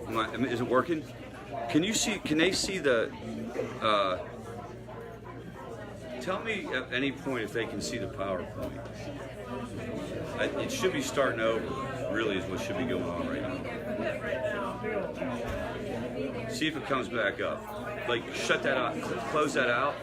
Is it working? Can you see? Can they see the? Tell me at any point if they can see the PowerPoint. It should be starting over. Really, is what should be going on right now. See if it comes back up. Like shut that out. Close that out.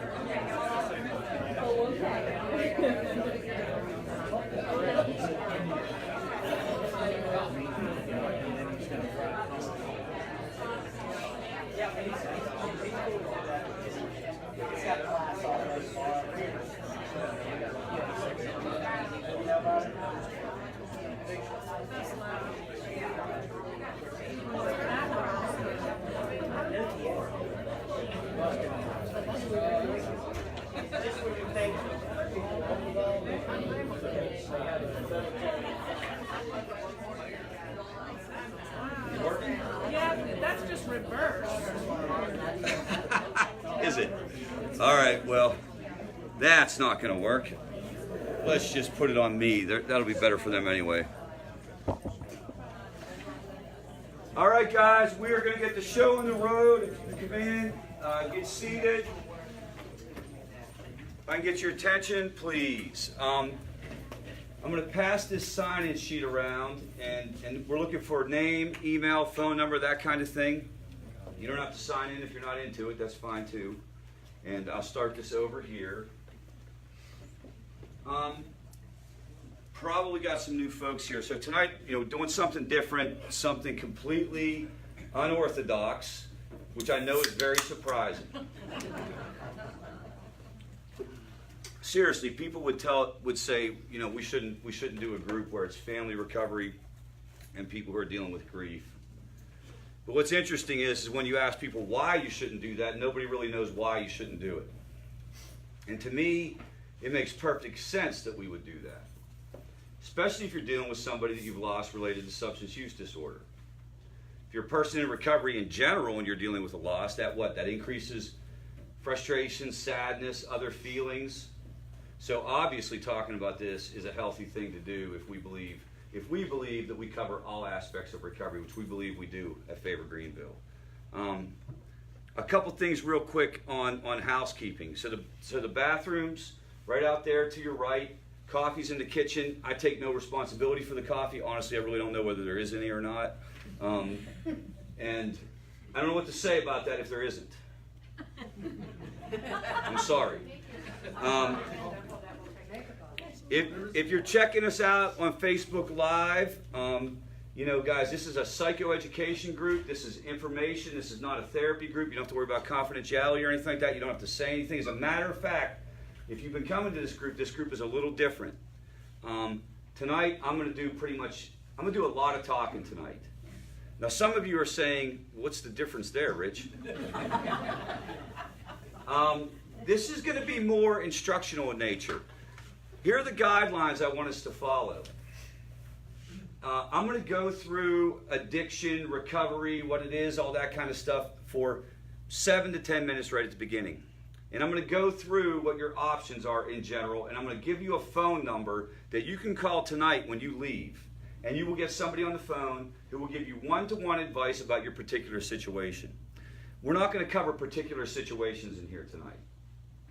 Is it? All right, well, that's not going to work. Let's just put it on me. That'll be better for them anyway. All right, guys, we are going to get the show on the road. If you come in, get seated. If I can get your attention, please. I'm going to pass this sign-in sheet around, and we're looking for name, email, phone number, that kind of thing. You don't have to sign in if you're not into it. That's fine, too. And I'll start this over here. Probably got some new folks here. So tonight, doing something different, something completely unorthodox, which I know is very surprising. Seriously, people would say, we shouldn't do a group where it's family recovery and people who are dealing with grief. But what's interesting is when you ask people why you shouldn't do that, nobody really knows why you shouldn't do it. And to me, it makes perfect sense that we would do that, especially if you're dealing with somebody that you've lost related to substance use disorder. If you're a person in recovery in general and you're dealing with a loss, that increases frustration, sadness, other feelings. So obviously talking about this is a healthy thing to do if we believe that we cover all aspects of recovery, which we believe we do at FAVOR Greenville. A couple things real quick on housekeeping. So the bathrooms right out there to your right, coffee's in the kitchen. I take no responsibility for the coffee. Honestly, I really don't know whether there is any or not. And I don't know what to say about that if there isn't. I'm sorry. If you're checking us out on Facebook Live, guys, this is a psychoeducation group. This is information. This is not a therapy group. You don't have to worry about confidentiality or anything like that. You don't have to say anything. As a matter of fact, if you've been coming to this group is a little different. Tonight, I'm going to do a lot of talking tonight. Now, some of you are saying, what's the difference there, Rich? This is going to be more instructional in nature. Here are the guidelines I want us to follow. I'm going to go through addiction, recovery, what it is, all that kind of stuff for 7 to 10 minutes right at the beginning. And I'm going to go through what your options are in general, and I'm going to give you a phone number that you can call tonight when you leave. And you will get somebody on the phone who will give you one-to-one advice about your particular situation. We're not going to cover particular situations in here tonight.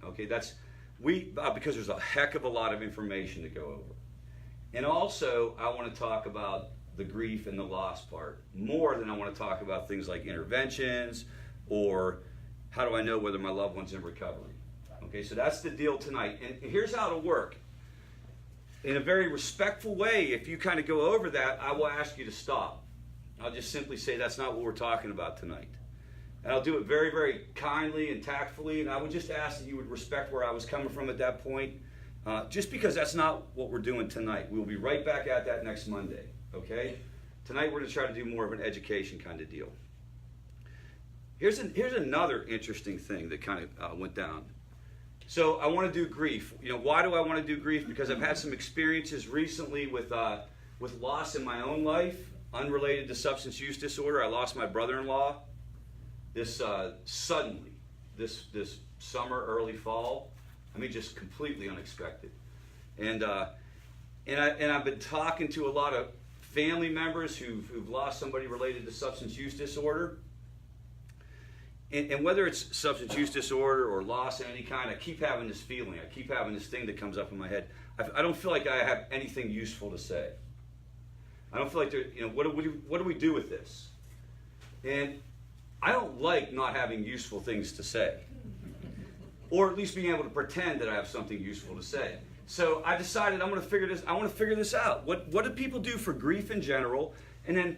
Okay, because there's a heck of a lot of information to go over. And also, I want to talk about the grief and the loss part more than I want to talk about things like interventions or how do I know whether my loved one's in recovery. Okay, so that's the deal tonight. And here's how it'll work. In a very respectful way, if you kind of go over that, I will ask you to stop. I'll just simply say that's not what we're talking about tonight. And I'll do it very, very kindly and tactfully, and I would just ask that you would respect where I was coming from at that point, just because that's not what we're doing tonight. We'll be right back at that next Monday, okay? Tonight we're going to try to do more of an education kind of deal. Here's another interesting thing that kind of went down. So I want to do grief. Why do I want to do grief? Because I've had some experiences recently with loss in my own life, unrelated to substance use disorder. I lost my brother-in-law suddenly, this summer, early fall. I mean, just completely unexpected. And I've been talking to a lot of family members who've lost somebody related to substance use disorder. And whether it's substance use disorder or loss of any kind, I keep having this feeling. I keep having this thing that comes up in my head. I don't feel like I have anything useful to say. I don't feel like what do we do with this? And I don't like not having useful things to say, or at least being able to pretend that I have something useful to say. So I decided I want to figure this out. What do people do for grief in general, and then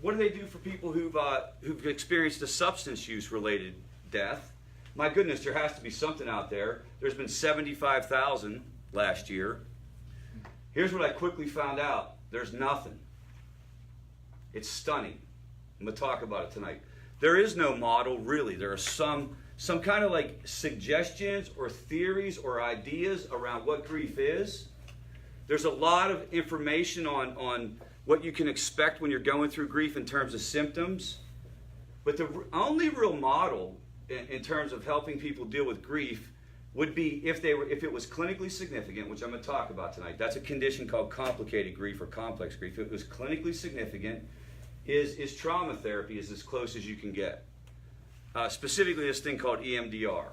what do they do for people who've experienced a substance use related death? My goodness, there has to be something out there. There's been 75,000 last year. Here's what I quickly found out. There's nothing. It's stunning. I'm going to talk about it tonight. There is no model, really. There are some kind of like suggestions or theories or ideas around what grief is. There's a lot of information on what you can expect when you're going through grief in terms of symptoms. But the only real model in terms of helping people deal with grief would be if it was clinically significant, which I'm going to talk about tonight. That's a condition called complicated grief or complex grief. If it was clinically significant, is trauma therapy is as close as you can get. Specifically this thing called EMDR.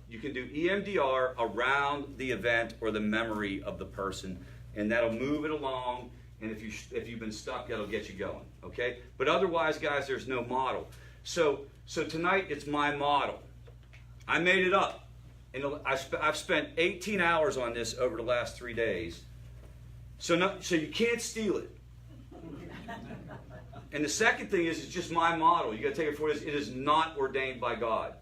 You can do EMDR around the event or the memory of the person, and that'll move it along, and if you've been stuck, that'll get you going, okay? But otherwise, guys, there's no model. So tonight, it's my model. I made it up. And I've spent 18 hours on this over the last 3 days. So you can't steal it. And the second thing is, it's just my model. You got to take it for what it is. It is not ordained by God.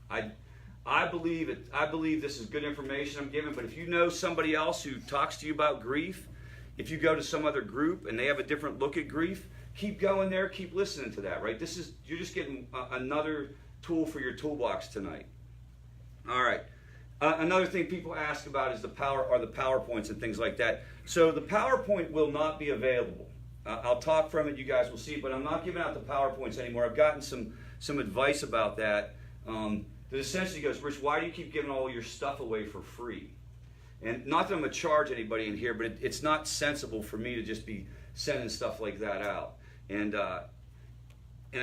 I believe it. I believe this is good information I'm giving. But if you know somebody else who talks to you about grief, if you go to some other group and they have a different look at grief, keep going there. Keep listening to that. Right? You're just getting another tool for your toolbox tonight. All right. Another thing people ask about is the PowerPoints and things like that. So the PowerPoint will not be available. I'll talk from it, you guys will see, but I'm not giving out the PowerPoints anymore. I've gotten some advice about that. That essentially goes, Rich, why do you keep giving all your stuff away for free? And not that I'm going to charge anybody in here, but it's not sensible for me to just be sending stuff like that out. And a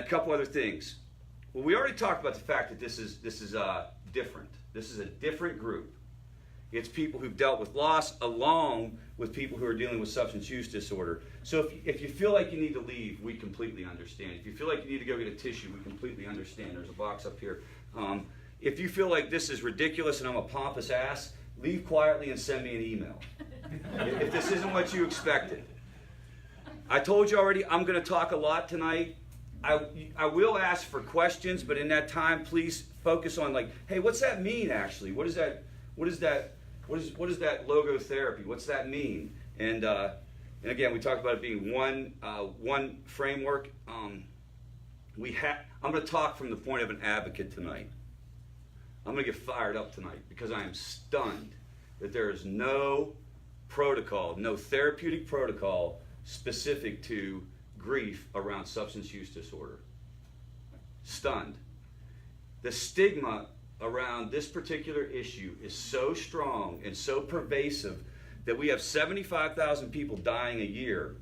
couple other things. Well, we already talked about the fact that this is different. This is a different group. It's people who've dealt with loss along with people who are dealing with substance use disorder. So if you feel like you need to leave, we completely understand. If you feel like you need to go get a tissue, we completely understand. There's a box up here. If you feel like this is ridiculous and I'm a pompous ass, leave quietly and send me an email. If this isn't what you expected. I told you already, I'm going to talk a lot tonight. I will ask for questions, but in that time, please focus on like, hey, what's that mean actually? What is that logotherapy? What's that mean? And again, we talked about it being one framework. I'm going to talk from the point of an advocate tonight. I'm going to get fired up tonight because I am stunned that there is no protocol, no therapeutic protocol specific to grief around substance use disorder. Stunned. The stigma around this particular issue is so strong and so pervasive that we have 75,000 people dying a year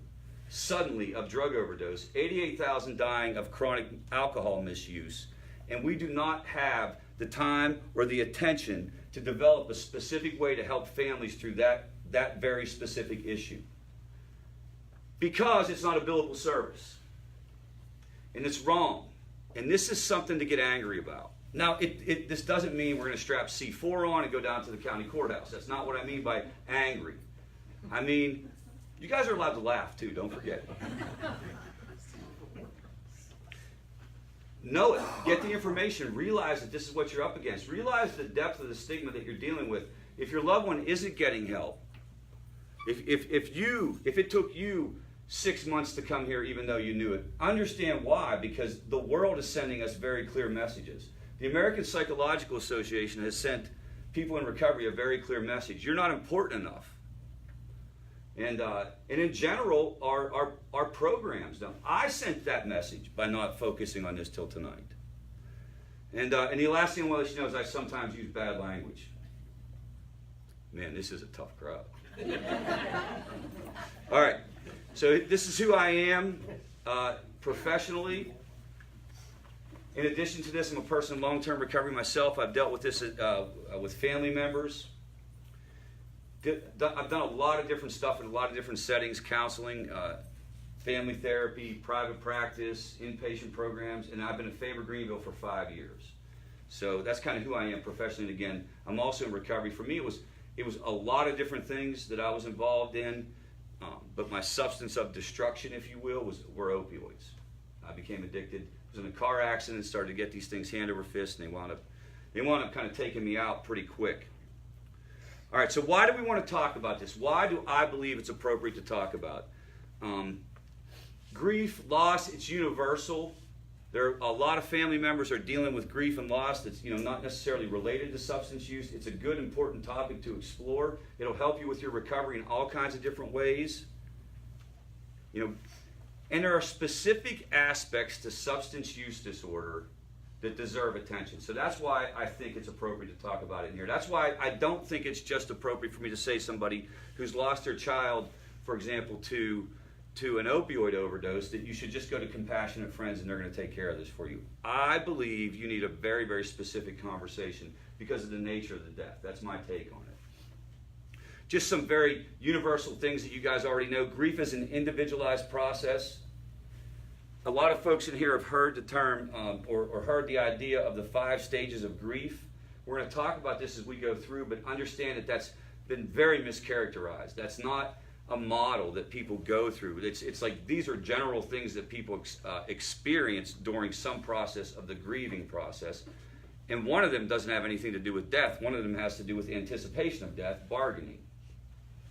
suddenly of drug overdose, 88,000 dying of chronic alcohol misuse, and we do not have the time or the attention to develop a specific way to help families through that very specific issue. Because it's not a billable service. And it's wrong. And this is something to get angry about. Now, this doesn't mean we're going to strap C4 on and go down to the county courthouse. That's not what I mean by angry. I mean, you guys are allowed to laugh too, don't forget. Know it. Get the information. Realize that this is what you're up against. Realize the depth of the stigma that you're dealing with. If your loved one isn't getting help, if it took you 6 months to come here even though you knew it, understand why, because the world is sending us very clear messages. The American Psychological Association has sent people in recovery a very clear message. You're not important enough. And in general, our programs don't. I sent that message by not focusing on this till tonight. And the last thing I want to let you know is I sometimes use bad language. Man, this is a tough crowd. All right, so this is who I am professionally. In addition to this, I'm a person in long-term recovery myself. I've dealt with this with family members. I've done a lot of different stuff in a lot of different settings, counseling, family therapy, private practice, inpatient programs, and I've been at FAVOR Greenville for 5 years. So that's kind of who I am professionally. And again, I'm also in recovery. For me, it was a lot of different things that I was involved in, but my substance of destruction, if you will, were opioids. I became addicted. I was in a car accident, started to get these things hand over fist, and they wound up kind of taking me out pretty quick. All right, so why do we want to talk about this? Why do I believe it's appropriate to talk about? Grief, loss, it's universal. There are a lot of family members are dealing with grief and loss that's not necessarily related to substance use. It's a good, important topic to explore. It'll help you with your recovery in all kinds of different ways. And there are specific aspects to substance use disorder that deserve attention. So that's why I think it's appropriate to talk about it in here. That's why I don't think it's just appropriate for me to say somebody who's lost their child, for example, to an opioid overdose, that you should just go to compassionate friends and they're going to take care of this for you. I believe you need a very, very specific conversation because of the nature of the death. That's my take on it. Just some very universal things that you guys already know. Grief is an individualized process. A lot of folks in here have heard the term or heard the idea of the 5 stages of grief. We're going to talk about this as we go through, but understand that that's been very mischaracterized. That's not a model that people go through. It's like these are general things that people experience during some process of the grieving process. And one of them doesn't have anything to do with death. One of them has to do with anticipation of death, bargaining.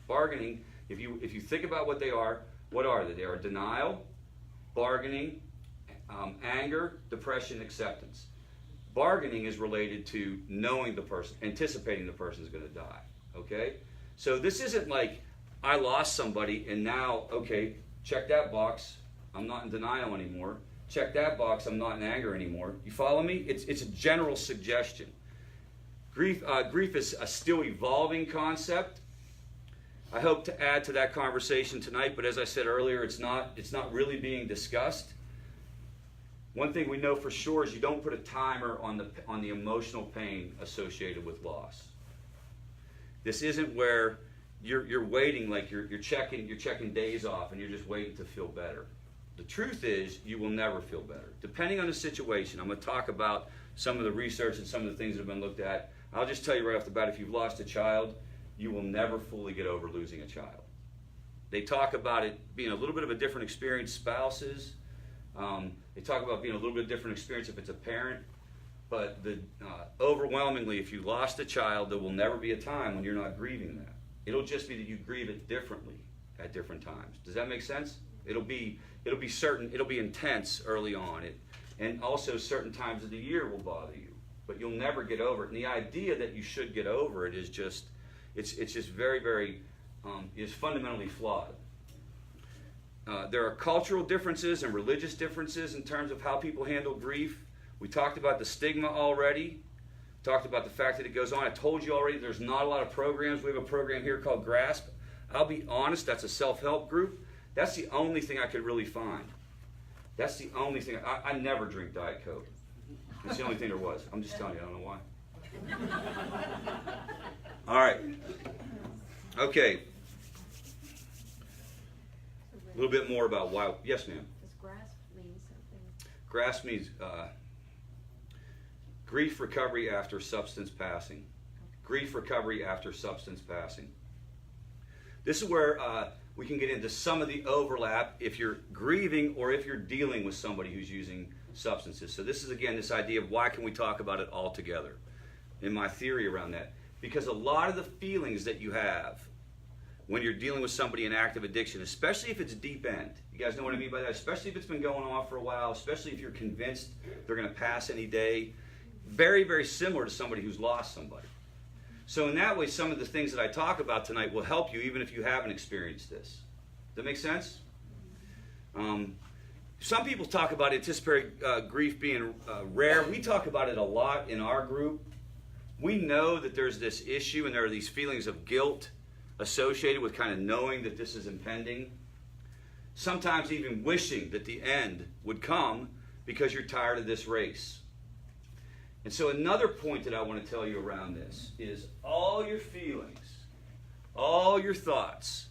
Bargaining, if you think about what they are, what are they? They are denial, bargaining, anger, depression, acceptance. Bargaining is related to knowing the person, anticipating the person is going to die. Okay? So this isn't like I lost somebody and now, okay, check that box, I'm not in denial anymore. Check that box, I'm not in anger anymore. You follow me? It's a general suggestion. Grief is a still evolving concept. I hope to add to that conversation tonight, but as I said earlier, it's not really being discussed. One thing we know for sure is you don't put a timer on the emotional pain associated with loss. This isn't where you're waiting, like you're checking days off and you're just waiting to feel better. The truth is you will never feel better. Depending on the situation, I'm going to talk about some of the research and some of the things that have been looked at. I'll just tell you right off the bat, if you've lost a child, you will never fully get over losing a child. They talk about it being a little bit of a different experience, spouses. They talk about being a little bit different experience if it's a parent. But overwhelmingly, if you lost a child, there will never be a time when you're not grieving that. It'll just be that you grieve it differently at different times. Does that make sense? It'll be intense early on. And also certain times of the year will bother you. But you'll never get over it. And the idea that you should get over it is just, it's just very, very, is fundamentally flawed. There are cultural differences and religious differences in terms of how people handle grief. We talked about the stigma already. Talked about the fact that it goes on. I told you already there's not a lot of programs. We have a program here called GRASP. I'll be honest, that's a self-help group. That's the only thing I could really find. That's the only thing. I never drink Diet Coke. It's the only thing there was. I'm just telling you, I don't know why. All right. Okay. A little bit more about why. Yes, ma'am. Does GRASP mean something? GRASP means grief recovery after substance passing. Grief recovery after substance passing. This is where we can get into some of the overlap if you're grieving or if you're dealing with somebody who's using substances. So this is, again, this idea of why can we talk about it all together, in my theory around that. Because a lot of the feelings that you have when you're dealing with somebody in active addiction, especially if it's deep end, you guys know what I mean by that, especially if it's been going on for a while, especially if you're convinced they're going to pass any day, very, very similar to somebody who's lost somebody. So in that way, some of the things that I talk about tonight will help you even if you haven't experienced this. Does that make sense? Some people talk about anticipatory grief being rare. We talk about it a lot in our group. We know that there's this issue and there are these feelings of guilt associated with kind of knowing that this is impending. Sometimes even wishing that the end would come because you're tired of this race. And so another point that I want to tell you around this is all your feelings, all your thoughts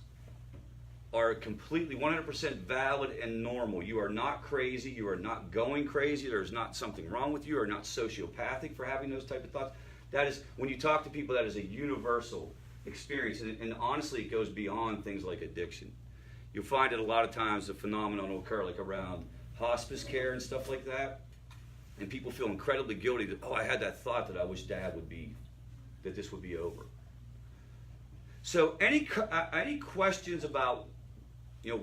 are completely 100% valid and normal. You are not crazy. You are not going crazy. There's not something wrong with you. You are not sociopathic for having those type of thoughts. That is, when you talk to people, that is a universal experience. And honestly, it goes beyond things like addiction. You'll find that a lot of times the phenomenon will occur like around hospice care and stuff like that. And people feel incredibly guilty that, oh, I had that thought that I wish Dad would be, that this would be over. So any questions about,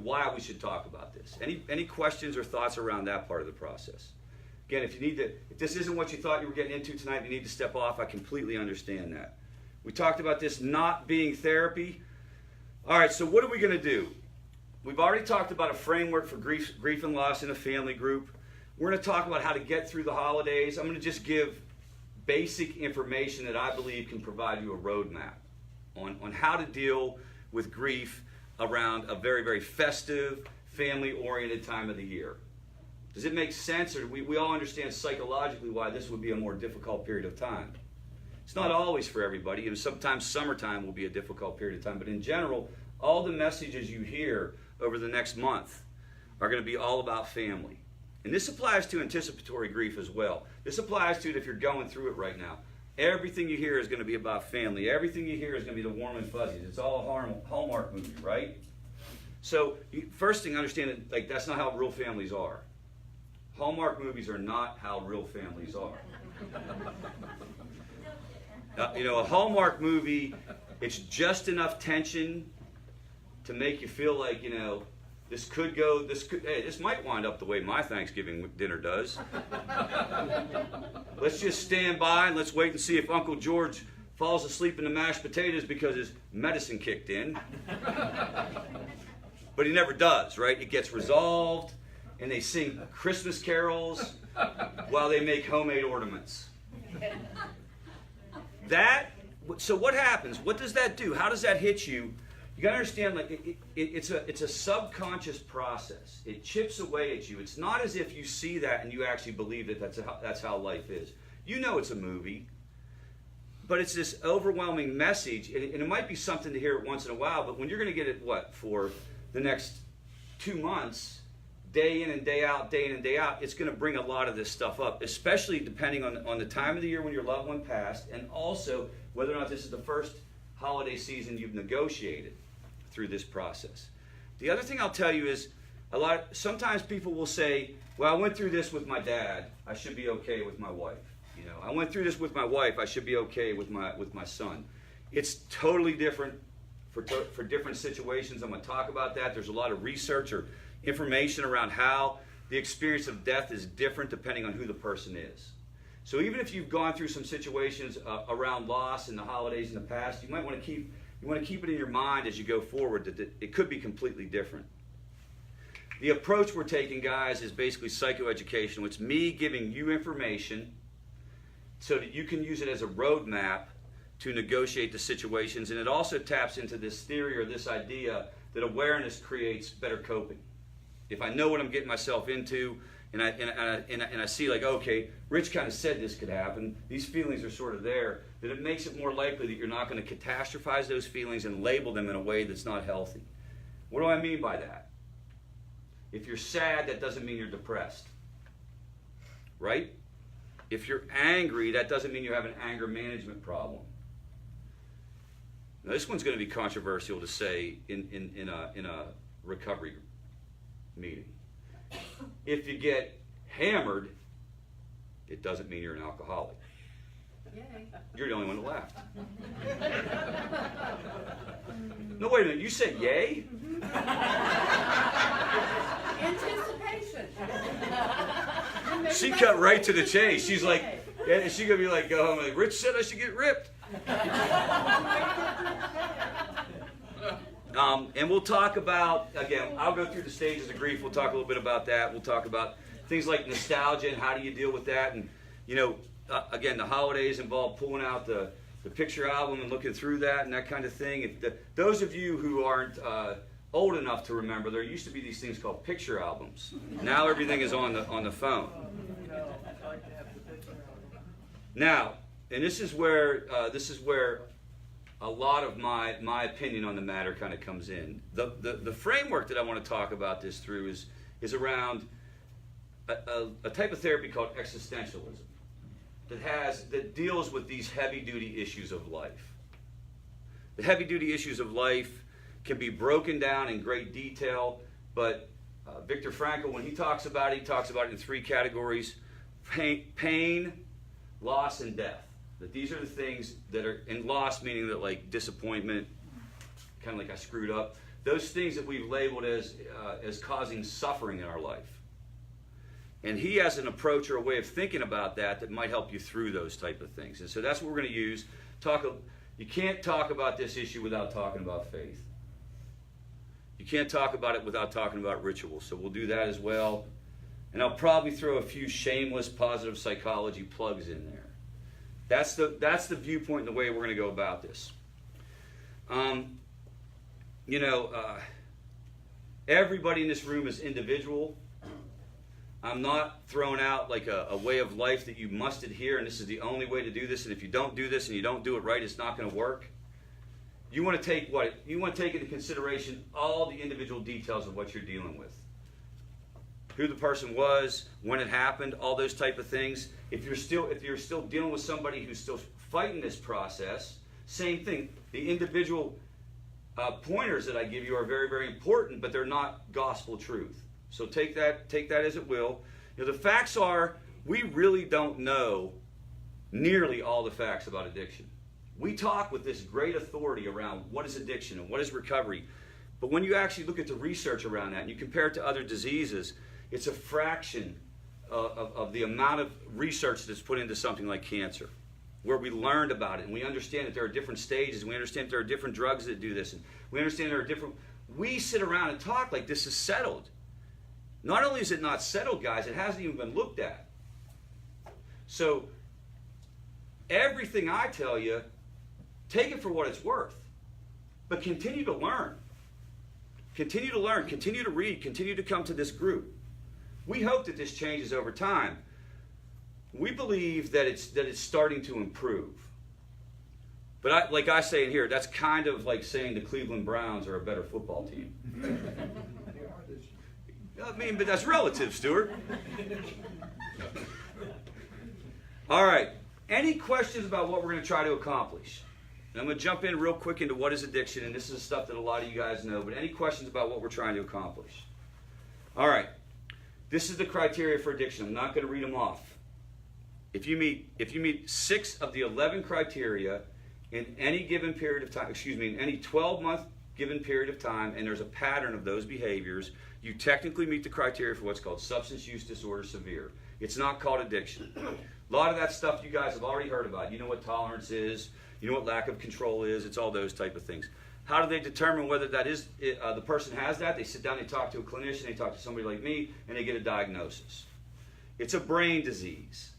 why we should talk about this? Any questions or thoughts around that part of the process? Again, if this isn't what you thought you were getting into tonight, you need to step off. I completely understand that. We talked about this not being therapy. All right, so what are we going to do? We've already talked about a framework for grief and loss in a family group. We're going to talk about how to get through the holidays. I'm going to just give basic information that I believe can provide you a roadmap on how to deal with grief around a very, very festive, family-oriented time of the year. Does it make sense? Or we all understand psychologically why this would be a more difficult period of time. It's not always for everybody, and sometimes summertime will be a difficult period of time. But in general, all the messages you hear over the next month are going to be all about family. And this applies to anticipatory grief as well. This applies to it if you're going through it right now. Everything you hear is going to be about family. Everything you hear is going to be the warm and fuzzies. It's all a Hallmark movie, right? So first thing, understand that that's not how real families are. Hallmark movies are not how real families are. A Hallmark movie, it's just enough tension to make you feel like, this might wind up the way my Thanksgiving dinner does. Let's just stand by and let's wait and see if Uncle George falls asleep in the mashed potatoes because his medicine kicked in. But he never does, right? It gets resolved, and they sing Christmas carols while they make homemade ornaments. So what happens? What does that do? How does that hit you? You got to understand, it's a subconscious process. It chips away at you. It's not as if you see that and you actually believe that that's how life is. You know it's a movie, but it's this overwhelming message, and it might be something to hear it once in a while, but when you're going to get it, for the next 2 months, day in and day out, it's going to bring a lot of this stuff up, especially depending on the time of the year when your loved one passed, and also whether or not this is the first holiday season you've negotiated through this process. The other thing I'll tell you is sometimes people will say, well, I went through this with my dad, I should be okay with my wife. I went through this with my wife, I should be okay with my son. It's totally different for different situations. I'm going to talk about that. There's a lot of research or information around how the experience of death is different depending on who the person is. So even if you've gone through some situations around loss in the holidays in the past, you might want to keep it in your mind as you go forward that it could be completely different. The approach we're taking, guys, is basically psychoeducational. It's me giving you information so that you can use it as a roadmap to negotiate the situations. And it also taps into this theory or this idea that awareness creates better coping. If I know what I'm getting myself into, and I see okay, Rich kind of said this could happen, these feelings are sort of there, then it makes it more likely that you're not going to catastrophize those feelings and label them in a way that's not healthy. What do I mean by that? If you're sad, that doesn't mean you're depressed. Right? If you're angry, that doesn't mean you have an anger management problem. Now, this one's going to be controversial to say in a recovery meeting. If you get hammered, it doesn't mean you're an alcoholic. Yay. You're the only one that laughed. No, wait a minute. You said yay? Anticipation. She cut right to the chase. She's like, and she's going to be like, go home. Like, Rich said I should get ripped. And we'll talk about, again, I'll go through the stages of grief. We'll talk a little bit about that. We'll talk about things like nostalgia and how do you deal with that. And, again, the holidays involve pulling out the the picture album and looking through that and that kind of thing. Those of you who aren't old enough to remember, there used to be these things called picture albums. Now everything is on the phone. Now, and this is where a lot of my opinion on the matter kind of comes in. The framework that I want to talk about this through is around a type of therapy called existentialism that deals with these heavy-duty issues of life. The heavy-duty issues of life can be broken down in great detail, but Viktor Frankl, when he talks about it in three categories: pain, loss, and death. That these are the things that are, and loss meaning that like disappointment, kind of like I screwed up, those things that we've labeled as causing suffering in our life. And he has an approach or a way of thinking about that might help you through those type of things. And so that's what we're going to use. You can't talk about this issue without talking about faith. You can't talk about it without talking about ritual. So we'll do that as well. And I'll probably throw a few shameless positive psychology plugs in there. That's the viewpoint and the way we're going to go about this. Everybody in this room is individual. I'm not throwing out like a way of life that you must adhere, and this is the only way to do this, and if you don't do this and you don't do it right, it's not going to work. You want to take into consideration all the individual details of what you're dealing with. Who the person was, when it happened, all those type of things. If you're still dealing with somebody who's still fighting this process, same thing. The individual pointers that I give you are very, very important, but they're not gospel truth. So take that as it will. The facts are, we really don't know nearly all the facts about addiction. We talk with this great authority around what is addiction and what is recovery. But when you actually look at the research around that and you compare it to other diseases, it's a fraction of the amount of research that's put into something like cancer, where we learned about it and we understand that there are different stages, and we understand that there are different drugs that do this, and we understand there are different... We sit around and talk like this is settled. Not only is it not settled, guys, it hasn't even been looked at. So everything I tell you, take it for what it's worth, but continue to learn. Continue to learn, continue to read, continue to come to this group. We hope that this changes over time. We believe that it's starting to improve. But like I say in here, that's kind of like saying the Cleveland Browns are a better football team. I mean, but that's relative, Stuart. All right. Any questions about what we're going to try to accomplish? And I'm going to jump in real quick into what is addiction, and this is stuff that a lot of you guys know, but any questions about what we're trying to accomplish? All right. This is the criteria for addiction. I'm not going to read them off. If you meet 6 of the 11 criteria in any given period of time, in any 12-month given period of time, and there's a pattern of those behaviors, you technically meet the criteria for what's called substance use disorder severe. It's not called addiction. A lot of that stuff you guys have already heard about. You know what tolerance is. You know what lack of control is. It's all those type of things. How do they determine whether that is the person has that? They sit down, they talk to a clinician, they talk to somebody like me, and they get a diagnosis. It's a brain disease.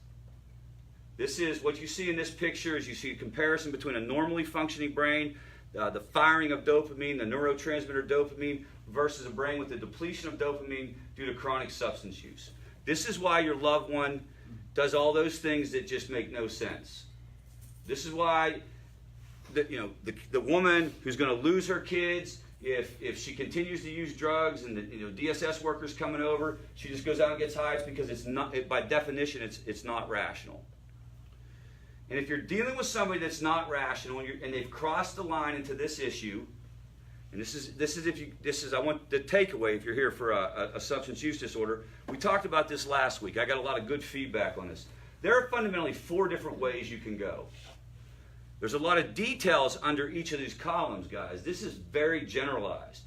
This is what you see in this picture is you see a comparison between a normally functioning brain, the firing of dopamine, the neurotransmitter dopamine, versus a brain with the depletion of dopamine due to chronic substance use. This is why your loved one does all those things that just make no sense. This is why the woman who's going to lose her kids if she continues to use drugs and the DSS workers coming over, she just goes out and gets high. It's because it's not, by definition, it's not rational. And if you're dealing with somebody that's not rational and they've crossed the line into this issue, and this is I want the takeaway if you're here for a substance use disorder. We talked about this last week. I got a lot of good feedback on this. There are fundamentally 4 different ways you can go. There's a lot of details under each of these columns, guys. This is very generalized.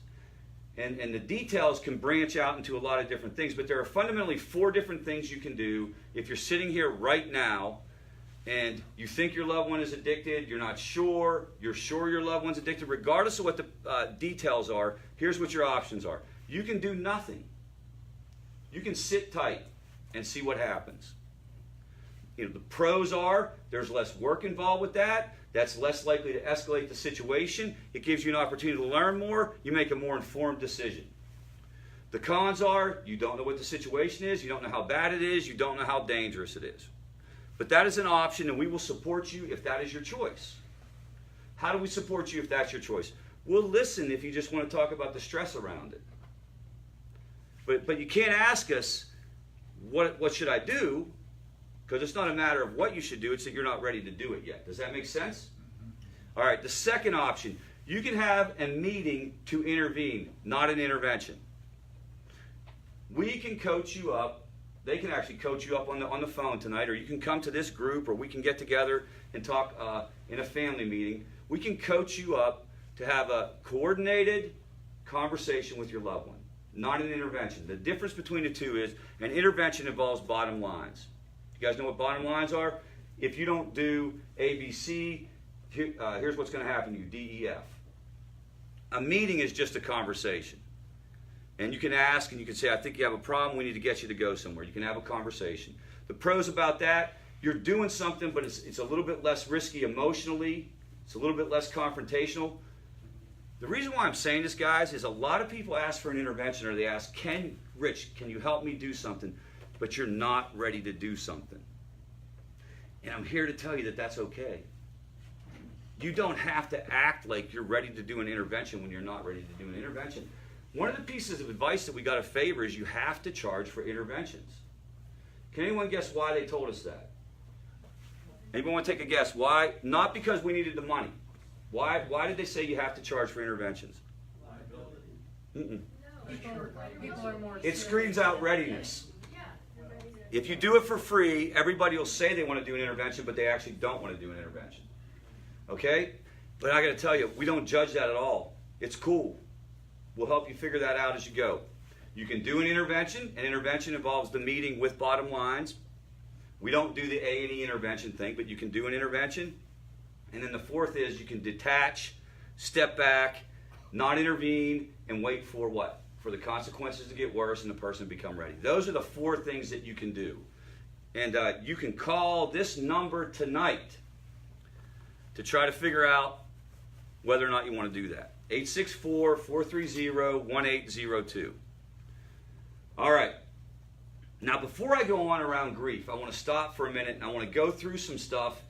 And the details can branch out into a lot of different things, but there are fundamentally 4 different things you can do if you're sitting here right now and you think your loved one is addicted, you're not sure, you're sure your loved one's addicted, regardless of what the details are, here's what your options are. You can do nothing. You can sit tight and see what happens. The pros are there's less work involved with that. That's less likely to escalate the situation. It gives you an opportunity to learn more. You make a more informed decision. The cons are you don't know what the situation is. You don't know how bad it is. You don't know how dangerous it is. But that is an option, and we will support you if that is your choice. How do we support you if that's your choice? We'll listen if you just want to talk about the stress around it. But you can't ask us, what should I do? Because it's not a matter of what you should do, it's that you're not ready to do it yet. Does that make sense? All right, the second option, you can have a meeting to intervene, not an intervention. We can coach you up. They can actually coach you up on the phone tonight, or you can come to this group, or we can get together and talk in a family meeting. We can coach you up to have a coordinated conversation with your loved one, not an intervention. The difference between the two is an intervention involves bottom lines. You guys know what bottom lines are? If you don't do A, B, C, here's what's going to happen to you, D, E, F. A meeting is just a conversation. And you can ask and you can say, I think you have a problem, we need to get you to go somewhere. You can have a conversation. The pros about that, you're doing something, but it's a little bit less risky emotionally. It's a little bit less confrontational. The reason why I'm saying this, guys, is a lot of people ask for an intervention, or they ask, Rich, can you help me do something? But you're not ready to do something. And I'm here to tell you that that's okay. You don't have to act like you're ready to do an intervention when you're not ready to do an intervention. One of the pieces of advice that we got to favor is you have to charge for interventions. Can anyone guess why they told us that? Anyone want to take a guess? Why? Not because we needed the money. Why did they say you have to charge for interventions? Liability. People are more It screams out readiness. If you do it for free, everybody will say they want to do an intervention, but they actually don't want to do an intervention. Okay? But I got to tell you, we don't judge that at all. It's cool. We'll help you figure that out as you go. You can do an intervention. An intervention involves the meeting with bottom lines. We don't do the A&E intervention thing, but you can do an intervention. And then the fourth is you can detach, step back, not intervene, and wait for what? For the consequences to get worse and the person to become ready. Those are the four things that you can do. And you can call this number tonight to try to figure out whether or not you want to do that. 864-430-1802. All right. Now, before I go on around grief, I want to stop for a minute and I want to go through some stuff.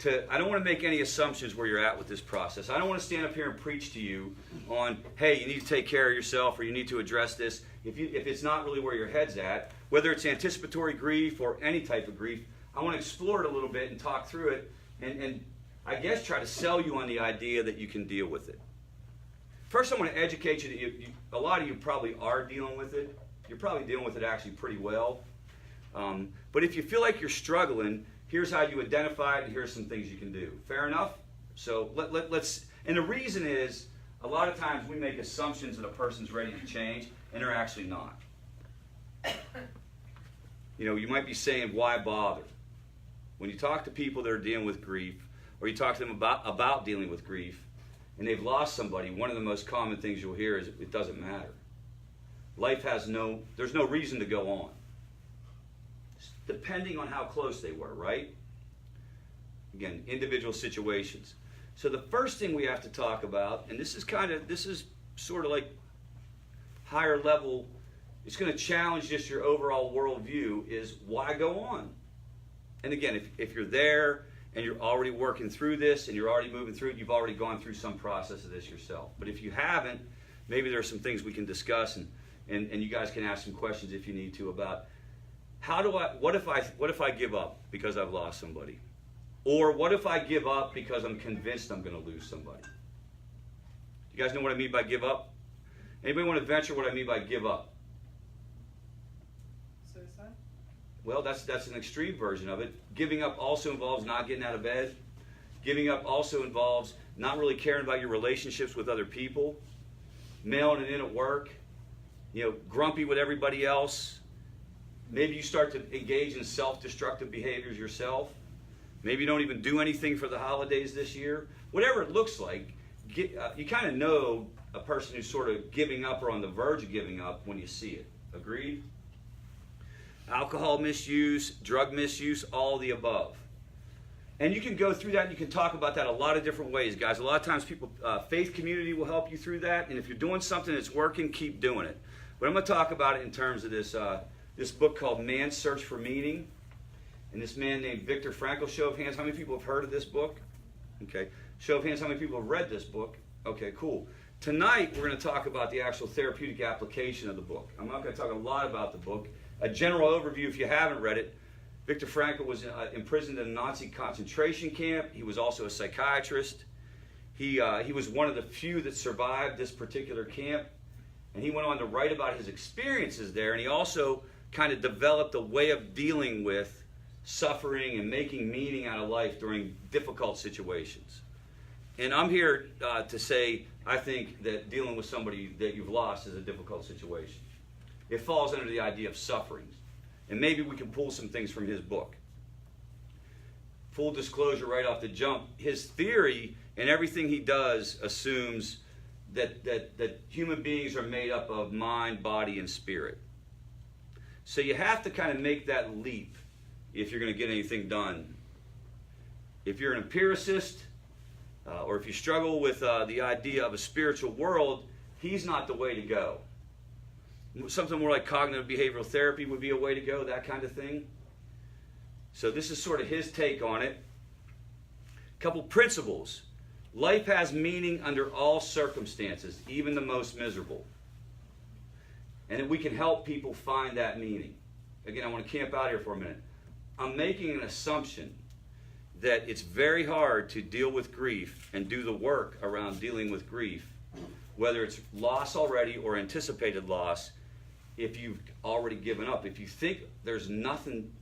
I don't want to make any assumptions where you're at with this process. I don't want to stand up here and preach to you on, hey, you need to take care of yourself or you need to address this. If it's not really where your head's at, whether it's anticipatory grief or any type of grief, I want to explore it a little bit and talk through it and I guess try to sell you on the idea that you can deal with it. First, I want to educate you that a lot of you probably are dealing with it. You're probably dealing with it actually pretty well. But if you feel like you're struggling, here's how you identify it, and here's some things you can do. Fair enough? So let's. And the reason is, a lot of times we make assumptions that a person's ready to change, and they're actually not. You might be saying, why bother? When you talk to people that are dealing with grief, or you talk to them about dealing with grief, and they've lost somebody, one of the most common things you'll hear is, it doesn't matter. Life there's no reason to go on. Depending on how close they were, right? Again, individual situations. So the first thing we have to talk about, and this is sort of like higher level, it's going to challenge just your overall worldview, is why go on? And again, if you're there and you're already working through this and you're already moving through it, you've already gone through some process of this yourself. But if you haven't, maybe there are some things we can discuss and you guys can ask some questions if you need to about what if I give up because I've lost somebody? Or what if I give up because I'm convinced I'm going to lose somebody? You guys know what I mean by give up? Anybody want to venture what I mean by give up? Suicide? Well, that's an extreme version of it. Giving up also involves not getting out of bed. Giving up also involves not really caring about your relationships with other people. Mailing it in at work. Grumpy with everybody else. Maybe you start to engage in self-destructive behaviors yourself. Maybe you don't even do anything for the holidays this year. Whatever it looks like, you kind of know a person who's sort of giving up or on the verge of giving up when you see it. Agreed? Alcohol misuse, drug misuse, all the above. And you can go through that and you can talk about that a lot of different ways, guys. A lot of times people, faith community will help you through that. And if you're doing something that's working, keep doing it. But I'm going to talk about it in terms of this book called Man's Search for Meaning. And this man named Viktor Frankl. Show of hands, how many people have heard of this book? Okay. Show of hands, how many people have read this book? Okay, cool. Tonight, we're going to talk about the actual therapeutic application of the book. I'm not going to talk a lot about the book. A general overview, if you haven't read it. Viktor Frankl was imprisoned in a Nazi concentration camp. He was also a psychiatrist. He was one of the few that survived this particular camp. And he went on to write about his experiences there. And he also kind of developed a way of dealing with suffering and making meaning out of life during difficult situations. And I'm here to say, I think that dealing with somebody that you've lost is a difficult situation. It falls under the idea of suffering. And maybe we can pull some things from his book. Full disclosure right off the jump, his theory and everything he does assumes that human beings are made up of mind, body, and spirit. So you have to kind of make that leap if you're going to get anything done. If you're an empiricist, or if you struggle with the idea of a spiritual world, he's not the way to go. Something more like cognitive behavioral therapy would be a way to go, that kind of thing. So this is sort of his take on it. A couple principles. Life has meaning under all circumstances, even the most miserable. And that we can help people find that meaning. Again, I want to camp out here for a minute. I'm making an assumption that it's very hard to deal with grief and do the work around dealing with grief, whether it's loss already or anticipated loss, if you've already given up. If you think there's nothing,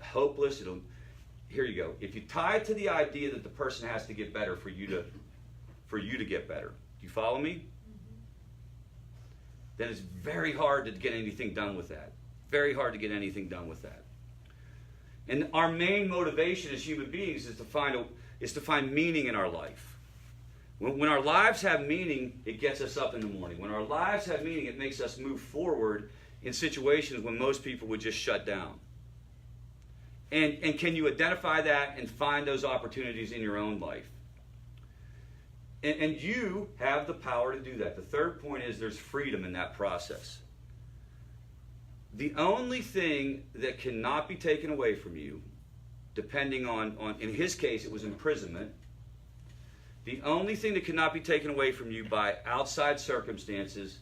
hopeless, here you go. If you tie it to the idea that the person has to get better for you to get better, do you follow me? Then it's very hard to get anything done with that. Very hard to get anything done with that. And our main motivation as human beings is to find meaning in our life. When our lives have meaning, it gets us up in the morning. When our lives have meaning, it makes us move forward in situations when most people would just shut down. And can you identify that and find those opportunities in your own life? And you have the power to do that. The third point is there's freedom in that process. The only thing that cannot be taken away from you, depending on in his case, it was imprisonment. The only thing that cannot be taken away from you by outside circumstances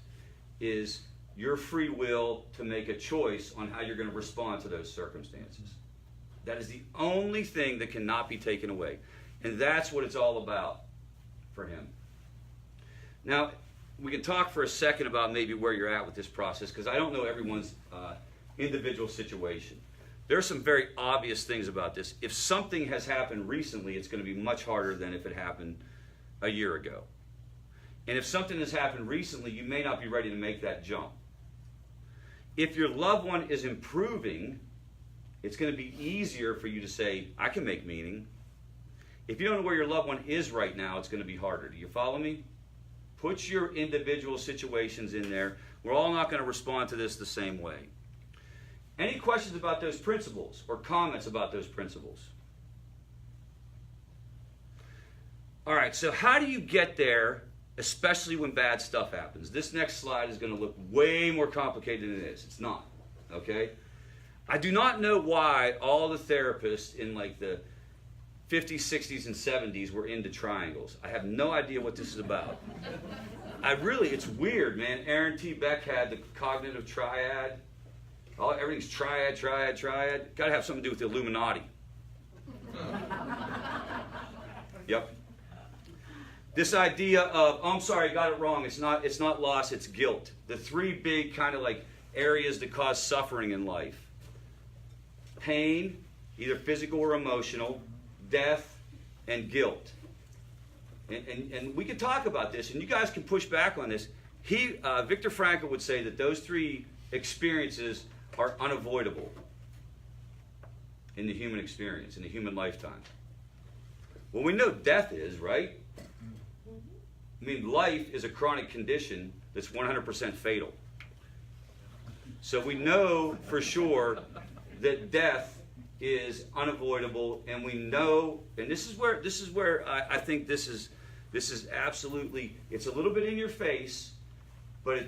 is your free will to make a choice on how you're going to respond to those circumstances. That is the only thing that cannot be taken away. And that's what it's all about for him. Now, we can talk for a second about maybe where you're at with this process, because I don't know everyone's individual situation. There are some very obvious things about this. If something has happened recently, it's going to be much harder than if it happened a year ago. And if something has happened recently, you may not be ready to make that jump. If your loved one is improving, it's going to be easier for you to say, I can make meaning. If you don't know where your loved one is right now, it's going to be harder. Do you follow me? Put your individual situations in there. We're all not going to respond to this the same way. Any questions about those principles or comments about those principles? All right, so how do you get there, especially when bad stuff happens? This next slide is going to look way more complicated than it is. It's not, okay? I do not know why all the therapists in like the 50s, 60s, and 70s were into triangles. I have no idea what this is about. It's weird, man. Aaron T. Beck had the cognitive triad. Everything's triad. Got to have something to do with the Illuminati. Yep. This idea of, I'm sorry, I got it wrong. It's not loss, it's guilt. The three big kind of like areas that cause suffering in life. Pain, either physical or emotional, death, and guilt. And we can talk about this, and you guys can push back on this. Viktor Frankl would say that those three experiences are unavoidable in the human experience, in the human lifetime. Well, we know death is, right? I mean, life is a chronic condition that's 100% fatal. So we know for sure that death is unavoidable, and we know, and this is where I think this is absolutely, it's a little bit in your face, but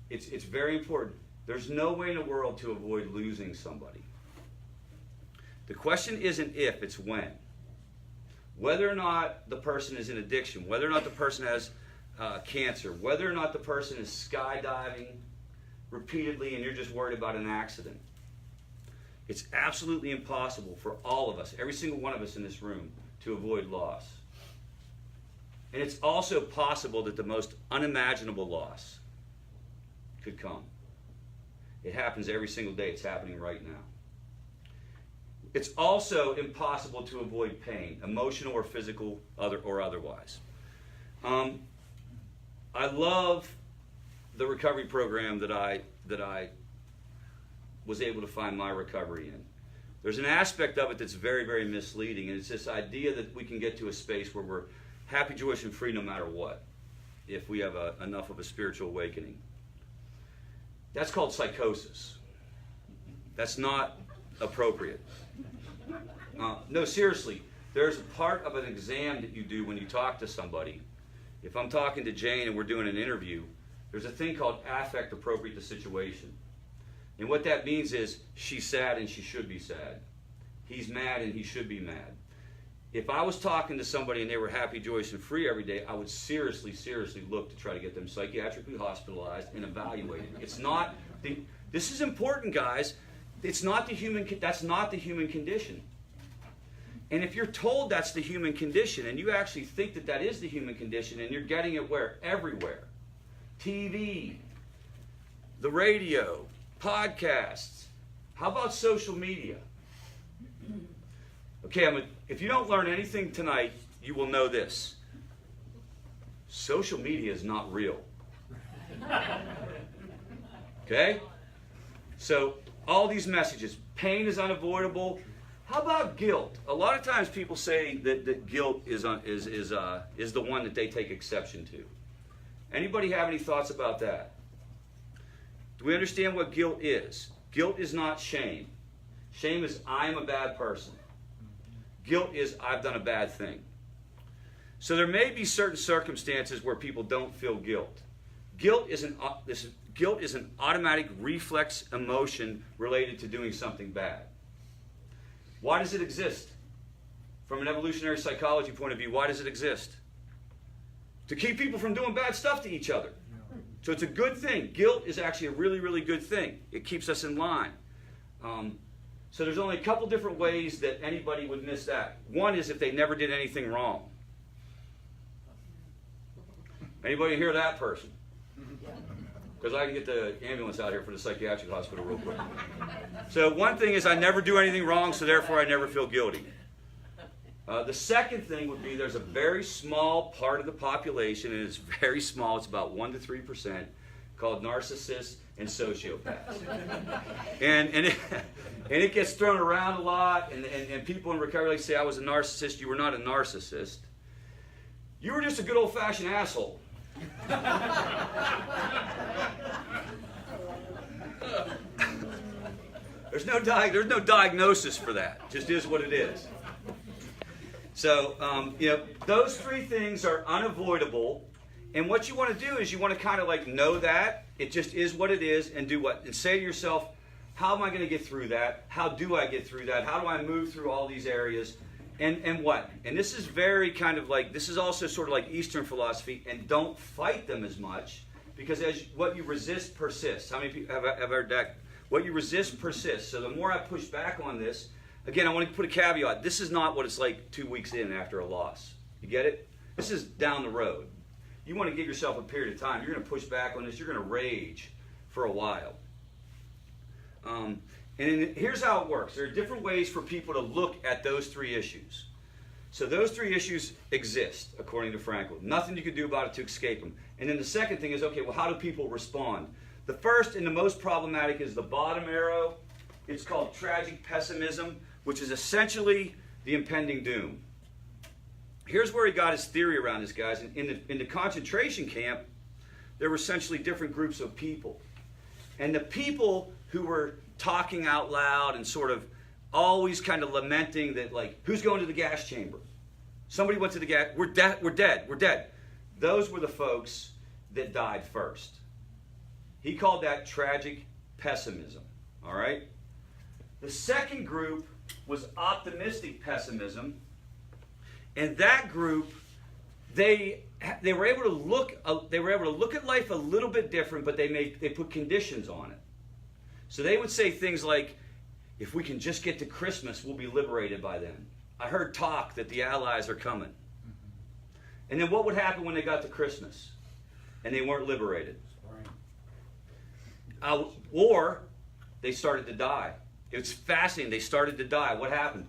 it's very important. There's no way in the world to avoid losing somebody. The question isn't if, it's when. Whether or not the person is in addiction, whether or not the person has cancer, whether or not the person is skydiving repeatedly and you're just worried about an accident. It's absolutely impossible for all of us, every single one of us in this room, to avoid loss. And it's also possible that the most unimaginable loss could come. It happens every single day. It's happening right now. It's also impossible to avoid pain, emotional or physical or otherwise. I love the recovery program that I was able to find my recovery in. There's an aspect of it that's very, very misleading, and it's this idea that we can get to a space where we're happy, joyous, and free no matter what, if we have enough of a spiritual awakening. That's called psychosis. That's not appropriate. No, seriously, there's a part of an exam that you do when you talk to somebody. If I'm talking to Jane and we're doing an interview, there's a thing called affect appropriate to situation. And what that means is she's sad and she should be sad. He's mad and he should be mad. If I was talking to somebody and they were happy, joyous, and free every day, I would seriously look to try to get them psychiatrically hospitalized and evaluated. It's not this is important, guys. It's not that's not the human condition. And if you're told that's the human condition and you actually think that that is the human condition and you're getting it where? Everywhere. TV, the radio, podcasts. How about social media? Okay, if you don't learn anything tonight, you will know this. Social media is not real. Okay? So, all these messages. Pain is unavoidable. How about guilt? A lot of times people say that guilt is the one that they take exception to. Anybody have any thoughts about that? Do we understand what guilt is? Guilt is not shame. Shame is I am a bad person. Guilt is I've done a bad thing. So there may be certain circumstances where people don't feel guilt. Guilt is an automatic reflex emotion related to doing something bad. Why does it exist? From an evolutionary psychology point of view, why does it exist? To keep people from doing bad stuff to each other. So it's a good thing. Guilt is actually a really, really good thing. It keeps us in line. So there's only a couple different ways that anybody would miss that. One is if they never did anything wrong. Anybody hear that person? Because I can get the ambulance out here for the psychiatric hospital real quick. So one thing is I never do anything wrong, so therefore I never feel guilty. The second thing would be there's a very small part of the population, and it's very small, it's about 1 to 3%, called narcissists and sociopaths. And it gets thrown around a lot, and people in recovery say, I was a narcissist. You were not a narcissist. You were just a good old-fashioned asshole. There's no diagnosis for that. It just is what it is. So, those three things are unavoidable. And what you want to do is you want to kind of like know that. It just is what it is, and do what? And say to yourself, how am I going to get through that? How do I get through that? How do I move through all these areas? And what? And this is very kind of like, this is also sort of like Eastern philosophy, and don't fight them as much, because what you resist persists. How many people have heard that? What you resist persists. So the more I push back on this, again, I want to put a caveat. This is not what it's like 2 weeks in after a loss. You get it? This is down the road. You want to give yourself a period of time. You're going to push back on this. You're going to rage for a while. And here's how it works. There are different ways for people to look at those three issues. So those three issues exist, according to Frankl. Nothing you can do about it to escape them. And then the second thing is, okay, well, how do people respond? The first and the most problematic is the bottom arrow. It's called tragic pessimism, which is essentially the impending doom. Here's where he got his theory around this, guys. In the concentration camp, there were essentially different groups of people. And the people who were talking out loud and sort of always kind of lamenting that, like, who's going to the gas chamber? Somebody went to the gas, we're dead. Those were the folks that died first. He called that tragic pessimism, all right? The second group was optimistic pessimism, and that group, they were able to look at life a little bit different, but they put conditions on it. So they would say things like, if we can just get to Christmas, we'll be liberated by then. I heard talk that the Allies are coming. And then what would happen when they got to Christmas and they weren't liberated? Or they started to die. It's fascinating. They started to die. What happened?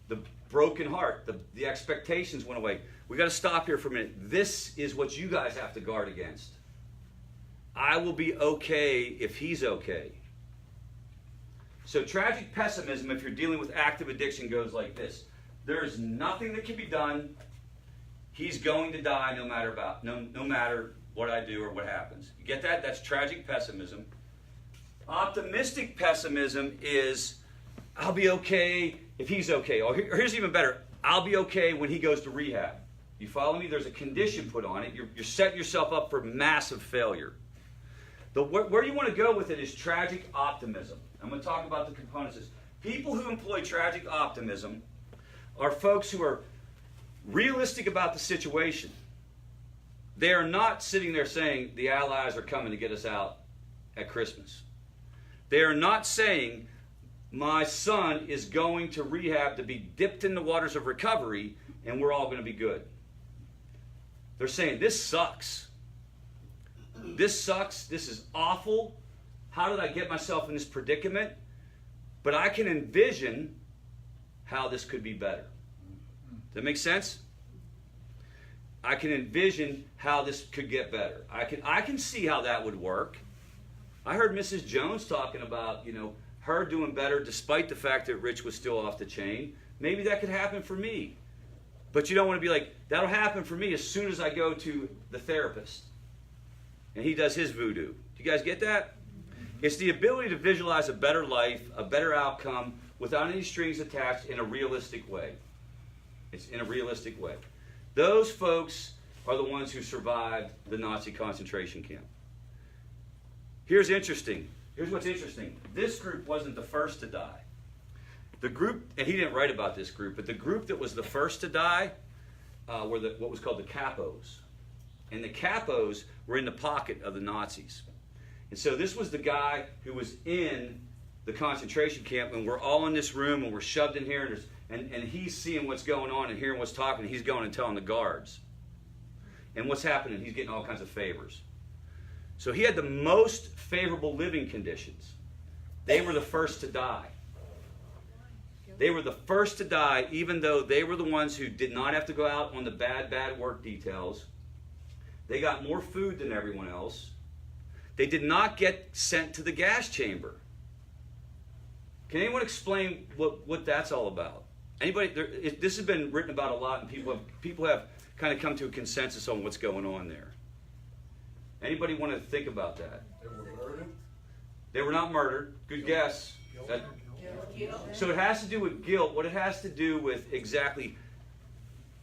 The broken heart, the expectations went away. We got to stop here for a minute. This is what you guys have to guard against. I will be okay if he's okay. So tragic pessimism, if you're dealing with active addiction, goes like this. There is nothing that can be done. He's going to die no matter what I do or what happens. You get that? That's tragic pessimism. Optimistic pessimism is, I'll be okay if he's okay. Or here's even better. I'll be okay when he goes to rehab. You follow me? There's a condition put on it. You're setting yourself up for massive failure. Where you want to go with it is tragic optimism. I'm going to talk about the components. People who employ tragic optimism are folks who are realistic about the situation. They are not sitting there saying the Allies are coming to get us out at Christmas. They are not saying my son is going to rehab to be dipped in the waters of recovery and we're all going to be good. They're saying this sucks. This sucks. This is awful. How did I get myself in this predicament? But I can envision how this could be better. Does that make sense? I can envision how this could get better. I can see how that would work. I heard Mrs. Jones talking about, her doing better despite the fact that Rich was still off the chain. Maybe that could happen for me. But you don't want to be like, that'll happen for me as soon as I go to the therapist. And he does his voodoo. Do you guys get that? It's the ability to visualize a better life, a better outcome, without any strings attached in a realistic way. It's in a realistic way. Those folks are the ones who survived the Nazi concentration camp. Here's what's interesting. This group wasn't the first to die. The group, and he didn't write about this group, but the group that was the first to die were what was called the capos. And the capos were in the pocket of the Nazis. And so this was the guy who was in the concentration camp, and we're all in this room, and we're shoved in here, and he's seeing what's going on and hearing what's talking, and he's going and telling the guards. And what's happening? He's getting all kinds of favors. So he had the most favorable living conditions. They were the first to die. They were the first to die, even though they were the ones who did not have to go out on the bad work details. They got more food than everyone else. They did not get sent to the gas chamber. Can anyone explain what that's all about? Anybody? This has been written about a lot, and people have kind of come to a consensus on what's going on there. Anybody want to think about that? They were murdered? They were not murdered. Good guess. So it has to do with guilt. What it has to do with exactly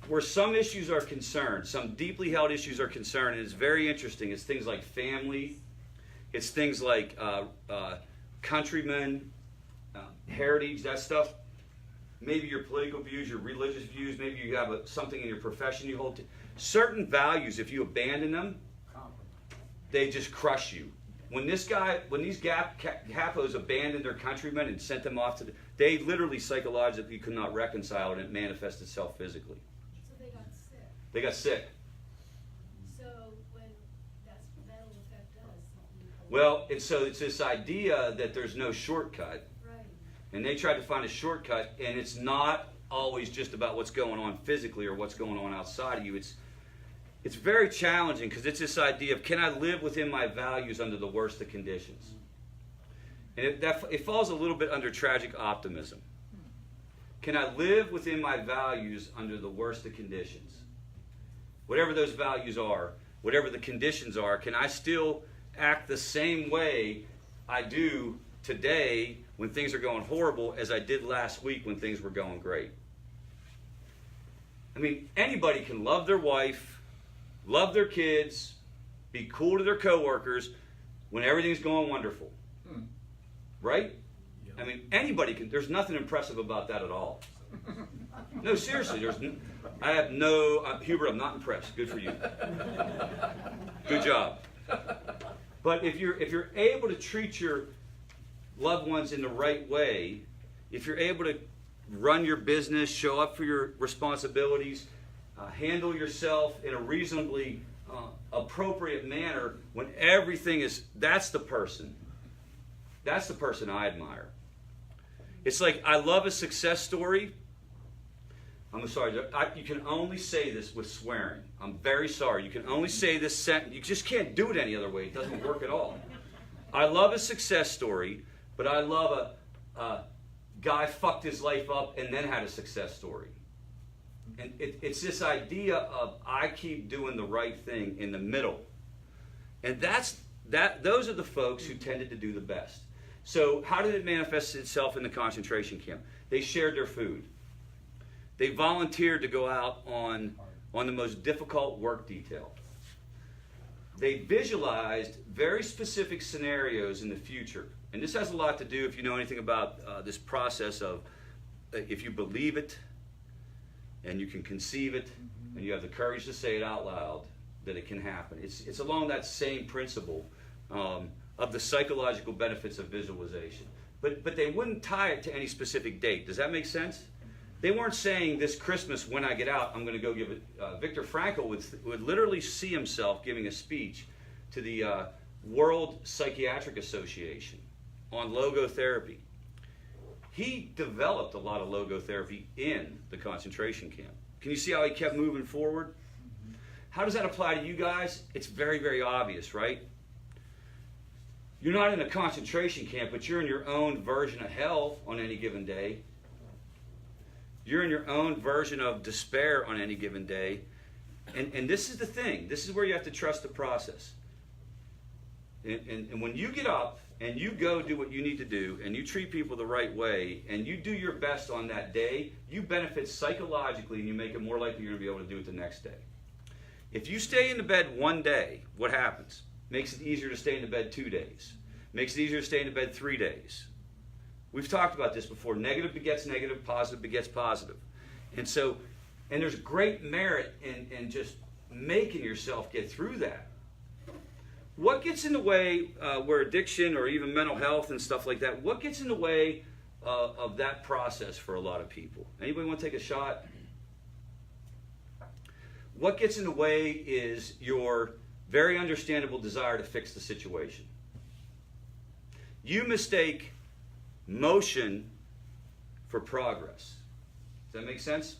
where some issues are concerned, some deeply held issues are concerned, and it's very interesting. It's things like family. It's things like countrymen, heritage, that stuff. Maybe your political views, your religious views. Maybe you have something in your profession you hold to. Certain values, if you abandon them, they just crush you. When these capos abandoned their countrymen and sent them off they literally psychologically could not reconcile it, and it manifested itself physically. So they got sick. They got sick. So that'll affect us. Well, and so it's this idea that there's no shortcut. Right. And they tried to find a shortcut, and it's not always just about what's going on physically or what's going on outside of you. It's very challenging because it's this idea of, can I live within my values under the worst of conditions? And it falls a little bit under tragic optimism. Can I live within my values under the worst of conditions? Whatever those values are, whatever the conditions are, can I still act the same way I do today when things are going horrible as I did last week when things were going great. I mean, anybody can love their wife, love their kids, be cool to their coworkers when everything's going wonderful. Right? I mean, anybody can. There's nothing impressive about that at all. No, seriously. Hubert, I'm not impressed. Good for you. Good job. But if you're able to treat your loved ones in the right way, if you're able to run your business, show up for your responsibilities, handle yourself in a reasonably appropriate manner when everything is, that's the person I admire. It's like, I love a success story. I'm sorry, you can only say this with swearing. I'm very sorry. You can only say this sentence. You just can't do it any other way. It doesn't work at all. I love a success story, but I love a guy fucked his life up and then had a success story. And it's this idea of I keep doing the right thing in the middle. And those are the folks who tended to do the best. So how did it manifest itself in the concentration camp? They shared their food. They volunteered to go out on the most difficult work detail. They visualized very specific scenarios in the future. And this has a lot to do, if you know anything about this process of if you believe it and you can conceive it and you have the courage to say it out loud, that it can happen. It's along that same principle of the psychological benefits of visualization. But they wouldn't tie it to any specific date. Does that make sense? They weren't saying this Christmas when I get out, I'm going to go give it. Viktor Frankl would literally see himself giving a speech to the World Psychiatric Association on logotherapy. He developed a lot of logotherapy in the concentration camp. Can you see how he kept moving forward? How does that apply to you guys? It's very, very obvious, right? You're not in a concentration camp, but you're in your own version of hell on any given day. You're in your own version of despair on any given day. And this is the thing. This is where you have to trust the process. And when you get up and you go do what you need to do and you treat people the right way and you do your best on that day, you benefit psychologically and you make it more likely you're going to be able to do it the next day. If you stay in the bed one day, what happens? Makes it easier to stay in the bed 2 days. Makes it easier to stay in the bed 3 days. We've talked about this before. Negative begets negative, positive begets positive. And there's great merit in just making yourself get through that. What gets in the way where addiction or even mental health and stuff like that, what gets in the way of that process for a lot of people? Anybody want to take a shot? What gets in the way is your very understandable desire to fix the situation. You mistake motion for progress. Does that make sense?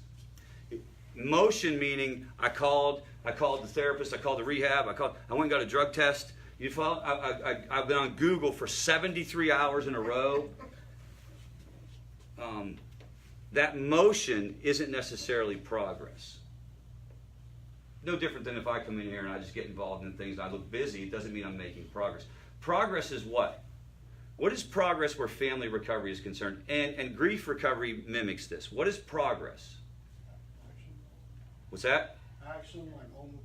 Motion meaning I called the therapist, I called the rehab, I went and got a drug test. I've been on Google for 73 hours in a row. That motion isn't necessarily progress. No different than if I come in here and I just get involved in things and I look busy, it doesn't mean I'm making progress. Progress is what? What is progress where family recovery is concerned? And grief recovery mimics this. What is progress? Action. What's that? Action, like home.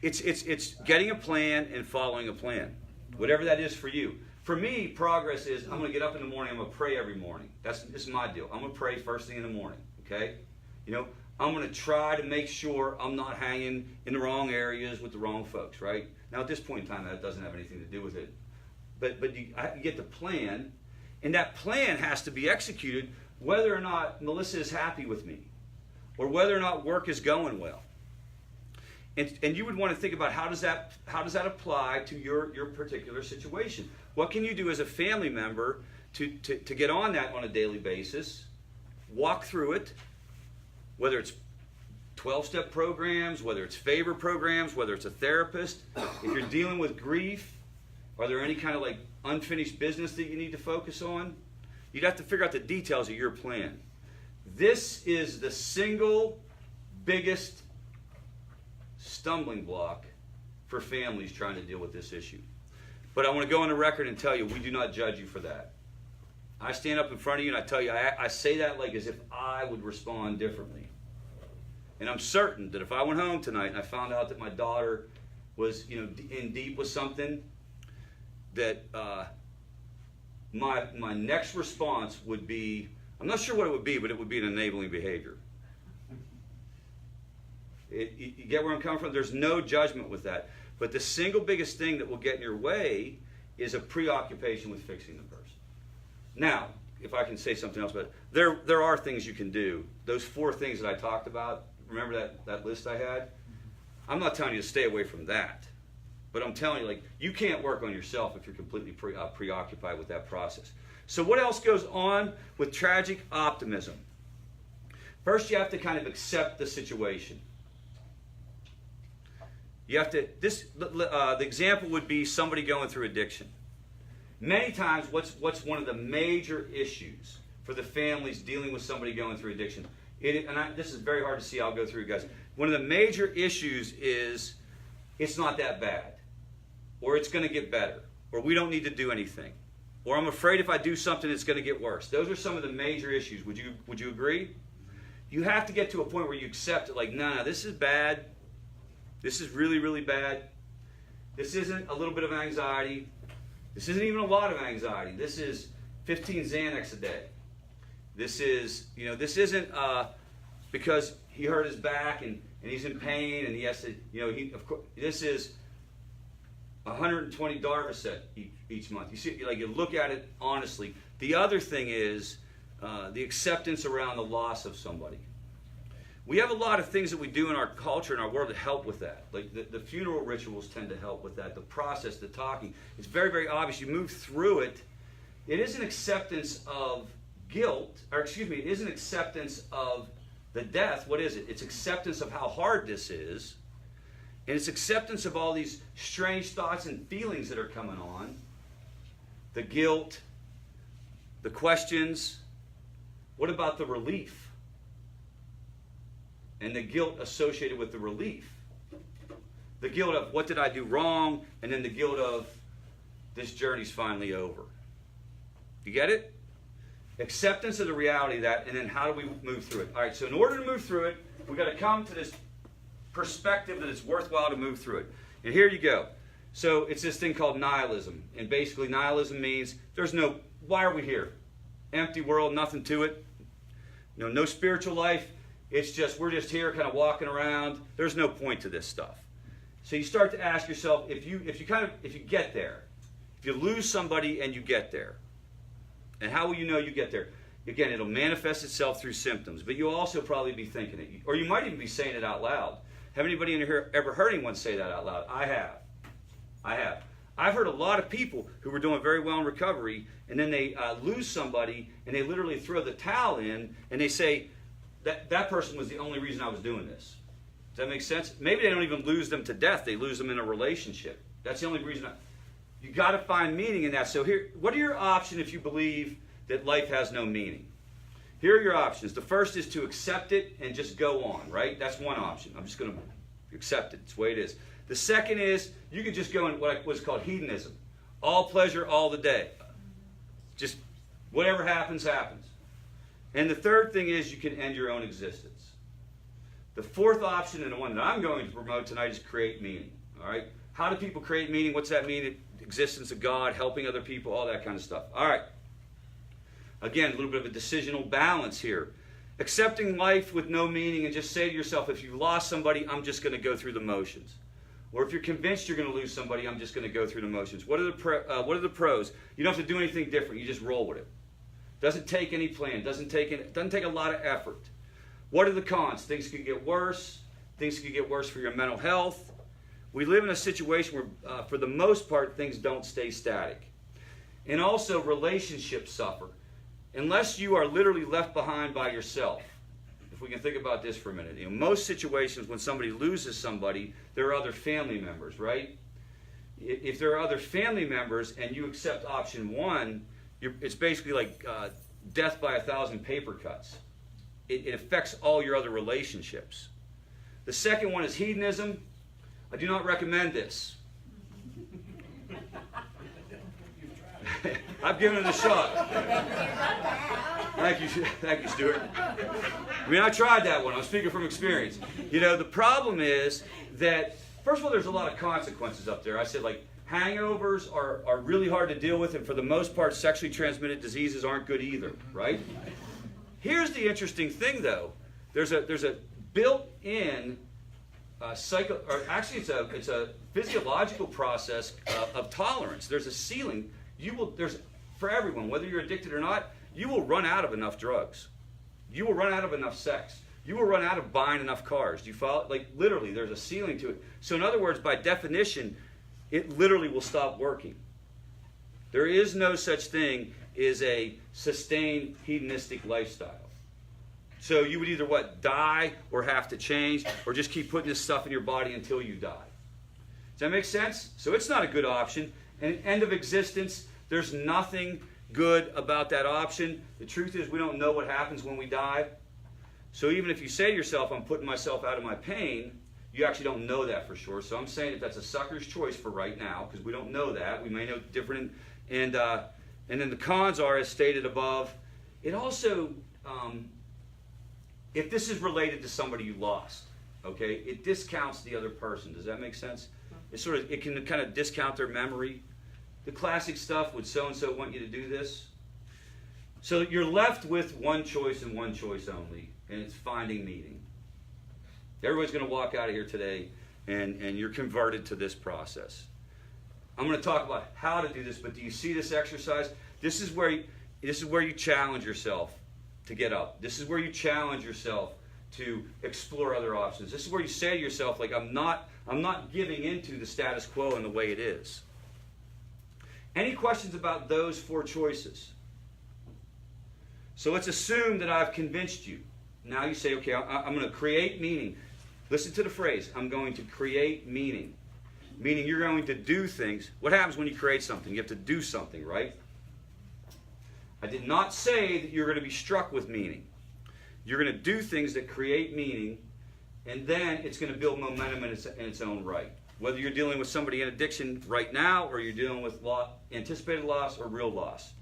It's getting a plan and following a plan. Whatever that is for you. For me, progress is I'm going to get up in the morning, I'm going to pray every morning. This is my deal. I'm going to pray first thing in the morning. Okay? I'm going to try to make sure I'm not hanging in the wrong areas with the wrong folks, right? Now, at this point in time, that doesn't have anything to do with it. But you get the plan, and that plan has to be executed whether or not Melissa is happy with me or whether or not work is going well. And you would want to think about how does that apply to your particular situation? What can you do as a family member to get on that on a daily basis, walk through it, whether it's 12-step programs, whether it's FAVOR programs, whether it's a therapist. If you're dealing with grief, are there any kind of like unfinished business that you need to focus on? You'd have to figure out the details of your plan. This is the single biggest stumbling block for families trying to deal with this issue. But I want to go on the record and tell you, we do not judge you for that. I stand up in front of you and I tell you, I say that like as if I would respond differently. And I'm certain that if I went home tonight and I found out that my daughter was, in deep with something, that my next response would be, I'm not sure what it would be, but it would be an enabling behavior. You get where I'm coming from? There's no judgment with that. But the single biggest thing that will get in your way is a preoccupation with fixing the person. Now, if I can say something else about it, there are things you can do. Those 4 things that I talked about, remember that list I had? I'm not telling you to stay away from that. But I'm telling you, you can't work on yourself if you're completely preoccupied with that process. So what else goes on with tragic optimism? First, you have to kind of accept the situation. You have to, the example would be somebody going through addiction. Many times, what's one of the major issues for the families dealing with somebody going through addiction? This is very hard to see. I'll go through, guys. One of the major issues is it's not that bad, or it's going to get better, or we don't need to do anything, or I'm afraid if I do something, it's going to get worse. Those are some of the major issues. Would you agree? You have to get to a point where you accept it. No, this is bad. This is really, really bad. This isn't a little bit of anxiety. This isn't even a lot of anxiety. This is 15 Xanax a day. This is, this isn't because he hurt his back and he's in pain and he has to, this is 120 Darvocet each month. You see, you look at it honestly. The other thing is the acceptance around the loss of somebody. We have a lot of things that we do in our culture and our world to help with that. Like the funeral rituals tend to help with that. The process, the talking. It's very, very obvious. You move through it. It is an acceptance of guilt, it is an acceptance of the death. What is it? It's acceptance of how hard this is. And it's acceptance of all these strange thoughts and feelings that are coming on. The guilt, the questions. What about the relief? And the guilt associated with the relief. The guilt of what did I do wrong, and then the guilt of this journey's finally over. You get it? Acceptance of the reality of that, and then how do we move through it? All right, so in order to move through it, we've got to come to this perspective that it's worthwhile to move through it. And here you go. So it's this thing called nihilism. And basically nihilism means why are we here? Empty world, nothing to it. No spiritual life. It's just, we're just here kind of walking around. There's no point to this stuff. So you start to ask yourself, if you get there, if you lose somebody and you get there, and how will you know you get there? Again, it'll manifest itself through symptoms, but you'll also probably be thinking it, or you might even be saying it out loud. Have anybody in here ever heard anyone say that out loud? I have. I've heard a lot of people who were doing very well in recovery, and then they lose somebody, and they literally throw the towel in, and they say, that person was the only reason I was doing this. Does that make sense? Maybe they don't even lose them to death. They lose them in a relationship. That's the only reason. You got to find meaning in that. So here, what are your options if you believe that life has no meaning? Here are your options. The first is to accept it and just go on, right? That's one option. I'm just going to accept it. It's the way it is. The second is you can just go in what's called hedonism. All pleasure, all the day. Just whatever happens, happens. And the third thing is you can end your own existence. The fourth option, and the one that I'm going to promote tonight, is create meaning. All right? How do people create meaning? What's that mean? Existence of God, helping other people, all that kind of stuff. All right. Again, a little bit of a decisional balance here. Accepting life with no meaning and just say to yourself, if you lost somebody, I'm just going to go through the motions. Or if you're convinced you're going to lose somebody, I'm just going to go through the motions. What are the pros? You don't have to do anything different. You just roll with it. Doesn't take any plan. Doesn't take a lot of effort. What are the cons? Things could get worse. Things could get worse for your mental health. We live in a situation where, for the most part, things don't stay static. And also, relationships suffer. Unless you are literally left behind by yourself. If we can think about this for a minute. In most situations, when somebody loses somebody, there are other family members, right? If there are other family members and you accept option one, it's basically like death by 1,000 paper cuts. It affects all your other relationships. The second one is hedonism. I do not recommend this. I've given it a shot. Thank you, Stuart. I mean, I tried that one. I'm speaking from experience. You know, the problem is that, first of all, there's a lot of consequences up there. I said, like, hangovers are really hard to deal with, and for the most part, sexually transmitted diseases aren't good either, right? Here's the interesting thing, though. There's a built-in it's a physiological process of tolerance. There's a ceiling. For everyone, whether you're addicted or not, you will run out of enough drugs. You will run out of enough sex. You will run out of buying enough cars. Do you follow? Like, literally, there's a ceiling to it. So in other words, by definition, it literally will stop working. There is no such thing as a sustained hedonistic lifestyle. So you would either die or have to change, or just keep putting this stuff in your body until you die. Does that make sense? So it's not a good option. And end of existence, there's nothing good about that option. The truth is, we don't know what happens when we die. So even if you say to yourself, I'm putting myself out of my pain, you actually don't know that for sure. So I'm saying that that's a sucker's choice for right now, because we don't know that. We may know different. And then the cons are, as stated above, it also, if this is related to somebody you lost, okay, it discounts the other person. It that make sense? It can kind of discount their memory. The classic stuff, would so-and-so want you to do this? So you're left with one choice and one choice only, and it's finding meaning. Everybody's going to walk out of here today, and you're converted to this process. I'm going to talk about how to do this, but do you see this exercise? This is where you challenge yourself to get up. This is where you challenge yourself to explore other options. This is where you say to yourself, like, I'm not giving into the status quo and the way it is. Any questions about those four choices? So let's assume that I've convinced you. Now you say, okay, I'm going to create meaning. Listen to the phrase, I'm going to create meaning. Meaning you're going to do things. What happens when you create something? You have to do something, right? I did not say that you're going to be struck with meaning. You're going to do things that create meaning, and then it's going to build momentum in its own right. Whether you're dealing with somebody in addiction right now, or you're dealing with anticipated loss or real loss.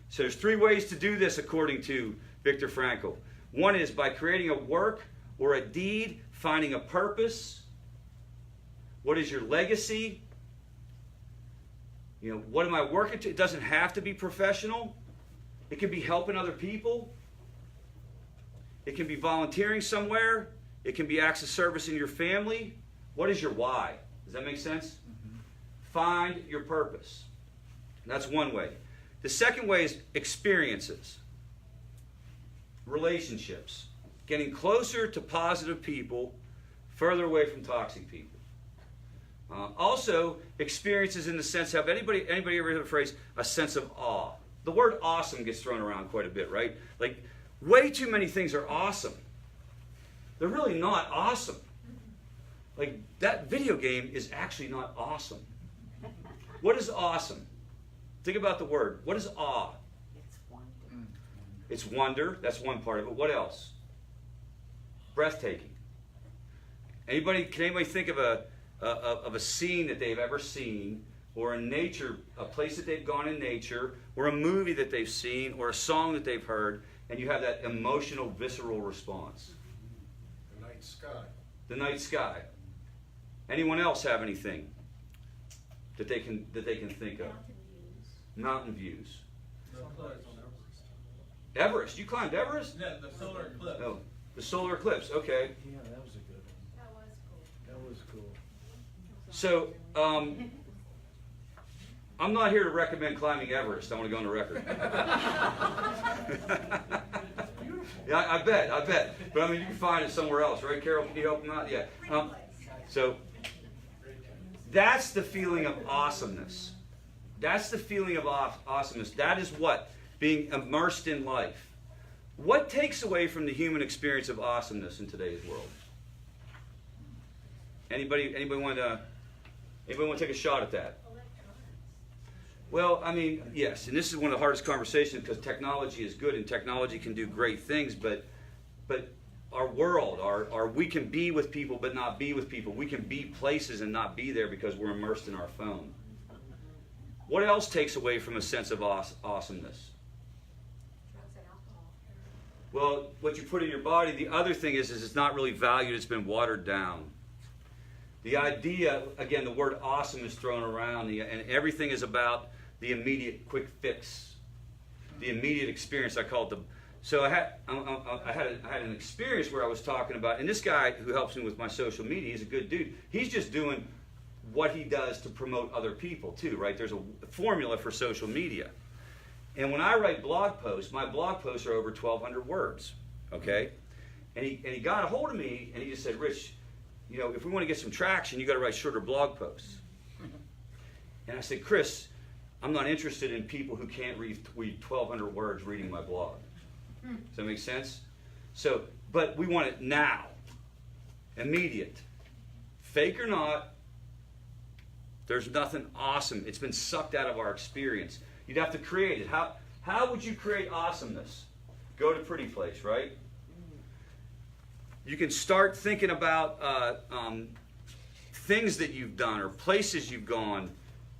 So there's three ways to do this according to Viktor Frankl. One is by creating a work or a deed, finding a purpose. What is your legacy? You know, what am I working to? It doesn't have to be professional. It can be helping other people. It can be volunteering somewhere. It can be acts of service in your family. What is your why? Does that make sense? Mm-hmm. Find your purpose. That's one way. The second way is experiences. Relationships. Getting closer to positive people, further away from toxic people. Also, experiences in the sense of, anybody ever heard the phrase, a sense of awe? The word awesome gets thrown around quite a bit, right? Like, way too many things are awesome. They're really not awesome. Like, that video game is actually not awesome. What is awesome? Think about the word. What is awe? It's wonder. It's wonder. That's one part of it. What else? Breathtaking. Can anybody think of a scene that they've ever seen, or a place that they've gone in nature, or a movie that they've seen, or a song that they've heard, and you have that emotional, visceral response? The night sky. The night sky. Anyone else have anything that they can think of? Mountain views. Everest. You climbed Everest? Yeah, the solar eclipse. Oh, the solar eclipse. Okay. Yeah, that was a good one. That was cool. That was cool. So, I'm not here to recommend climbing Everest. I want to go on the record. Yeah, I bet. But I mean, you can find it somewhere else, right, Carol? Can you help them out? Yeah. So, that's the feeling of awesomeness. That's the feeling of awesomeness. That is what? Being immersed in life. What takes away from the human experience of awesomeness in today's world? Anybody want to take a shot at that? Well, I mean, yes, and this is one of the hardest conversations because technology is good and technology can do great things, but our world, we can be with people but not be with people. We can be places and not be there because we're immersed in our phone. What else takes away from a sense of awesomeness? Drugs and alcohol. Well, what you put in your body, the other thing is it's not really valued, it's been watered down. The idea, again, the word awesome is thrown around, and everything is about the immediate quick fix, the immediate experience. I call it the. So I had an experience where I was talking about, and this guy who helps me with my social media, he's a good dude. He's just doing what he does to promote other people too, right? There's a formula for social media. And when I write blog posts, my blog posts are over 1,200 words, okay? And he got a hold of me, and he just said, Rich, you know, if we want to get some traction, you got to write shorter blog posts. And I said, Chris, I'm not interested in people who can't read 1,200 words reading my blog. Does that make sense? So, but we want it now, immediate. Fake or not, there's nothing awesome. It's been sucked out of our experience. You'd have to create it. How would you create awesomeness? Go to Pretty Place, right? You can start thinking about things that you've done or places you've gone,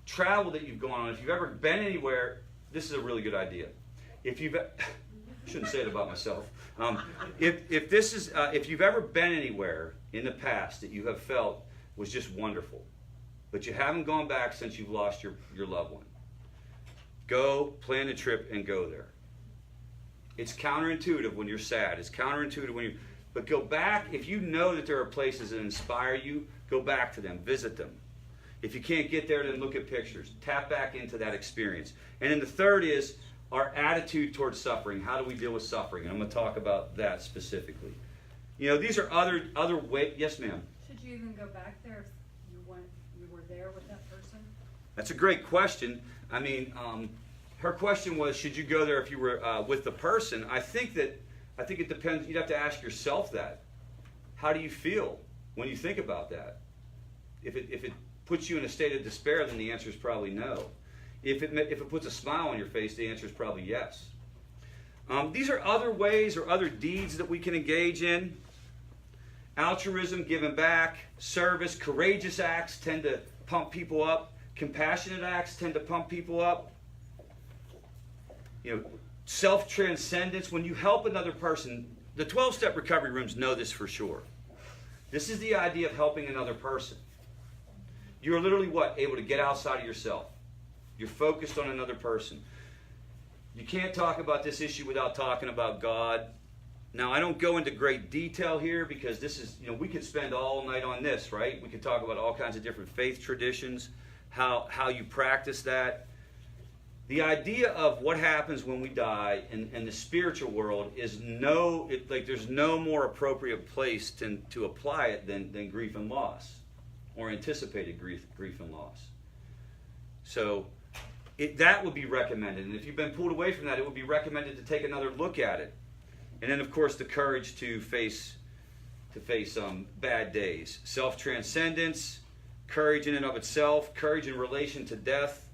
travel that you've gone on. If you've ever been anywhere, this is a really good idea. If you've shouldn't say it about myself. If you've ever been anywhere in the past that you have felt was just wonderful, but you haven't gone back since you've lost your loved one, go plan a trip and go there. It's counterintuitive when you're sad. It's counterintuitive when you. But go back, if you know that there are places that inspire you, go back to them, visit them. If you can't get there, then look at pictures. Tap back into that experience. And then the third is our attitude towards suffering. How do we deal with suffering? And I'm going to talk about that specifically. You know, these are other ways. Yes, ma'am? Should you even go back there if you were there with that person? That's a great question. I mean, her question was, should you go there if you were with the person? I think it depends. You'd have to ask yourself that. How do you feel when you think about that? If it puts you in a state of despair, then the answer is probably no. If it puts a smile on your face, the answer is probably yes. These are other ways or other deeds that we can engage in. Altruism, giving back, service, courageous acts tend to pump people up. Compassionate acts tend to pump people up. You know, self-transcendence, when you help another person, the 12-step recovery rooms know this for sure. This is the idea of helping another person. You're literally what? Able to get outside of yourself. You're focused on another person. You can't talk about this issue without talking about God. Now, I don't go into great detail here because this is, you know, we could spend all night on this, right? We could talk about all kinds of different faith traditions, how you practice that. The idea of what happens when we die in the spiritual world is there's no more appropriate place to apply it than grief and loss, or anticipated grief and loss. So that would be recommended, and if you've been pulled away from that, it would be recommended to take another look at it. And then, of course, the courage to face bad days, self-transcendence, courage in and of itself, courage in relation to death.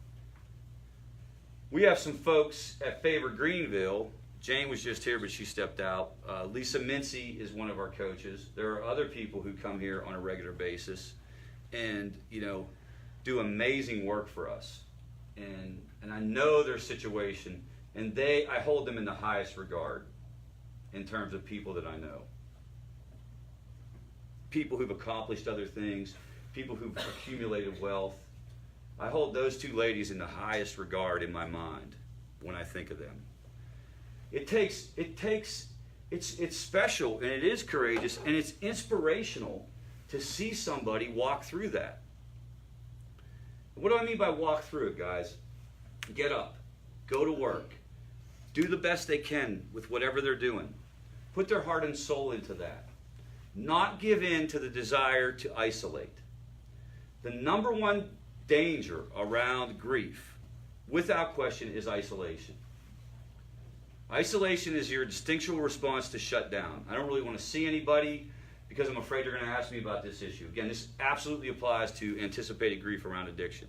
We have some folks at FAVOR Greenville. Jane was just here, but she stepped out. Lisa Mincy is one of our coaches. There are other people who come here on a regular basis and, you know, do amazing work for us. And I know their situation, and I hold them in the highest regard in terms of people that I know. People who've accomplished other things, people who've accumulated wealth. I hold those two ladies in the highest regard in my mind when I think of them. It's special, and it is courageous, and it's inspirational to see somebody walk through that. What do I mean by walk through it, guys? Get up, go to work, do the best they can with whatever they're doing. Put their heart and soul into that. Not give in to the desire to isolate. The number one danger around grief, without question, is isolation. Isolation is your instinctual response to shut down. I don't really want to see anybody because I'm afraid they're going to ask me about this issue. Again, this absolutely applies to anticipated grief around addiction.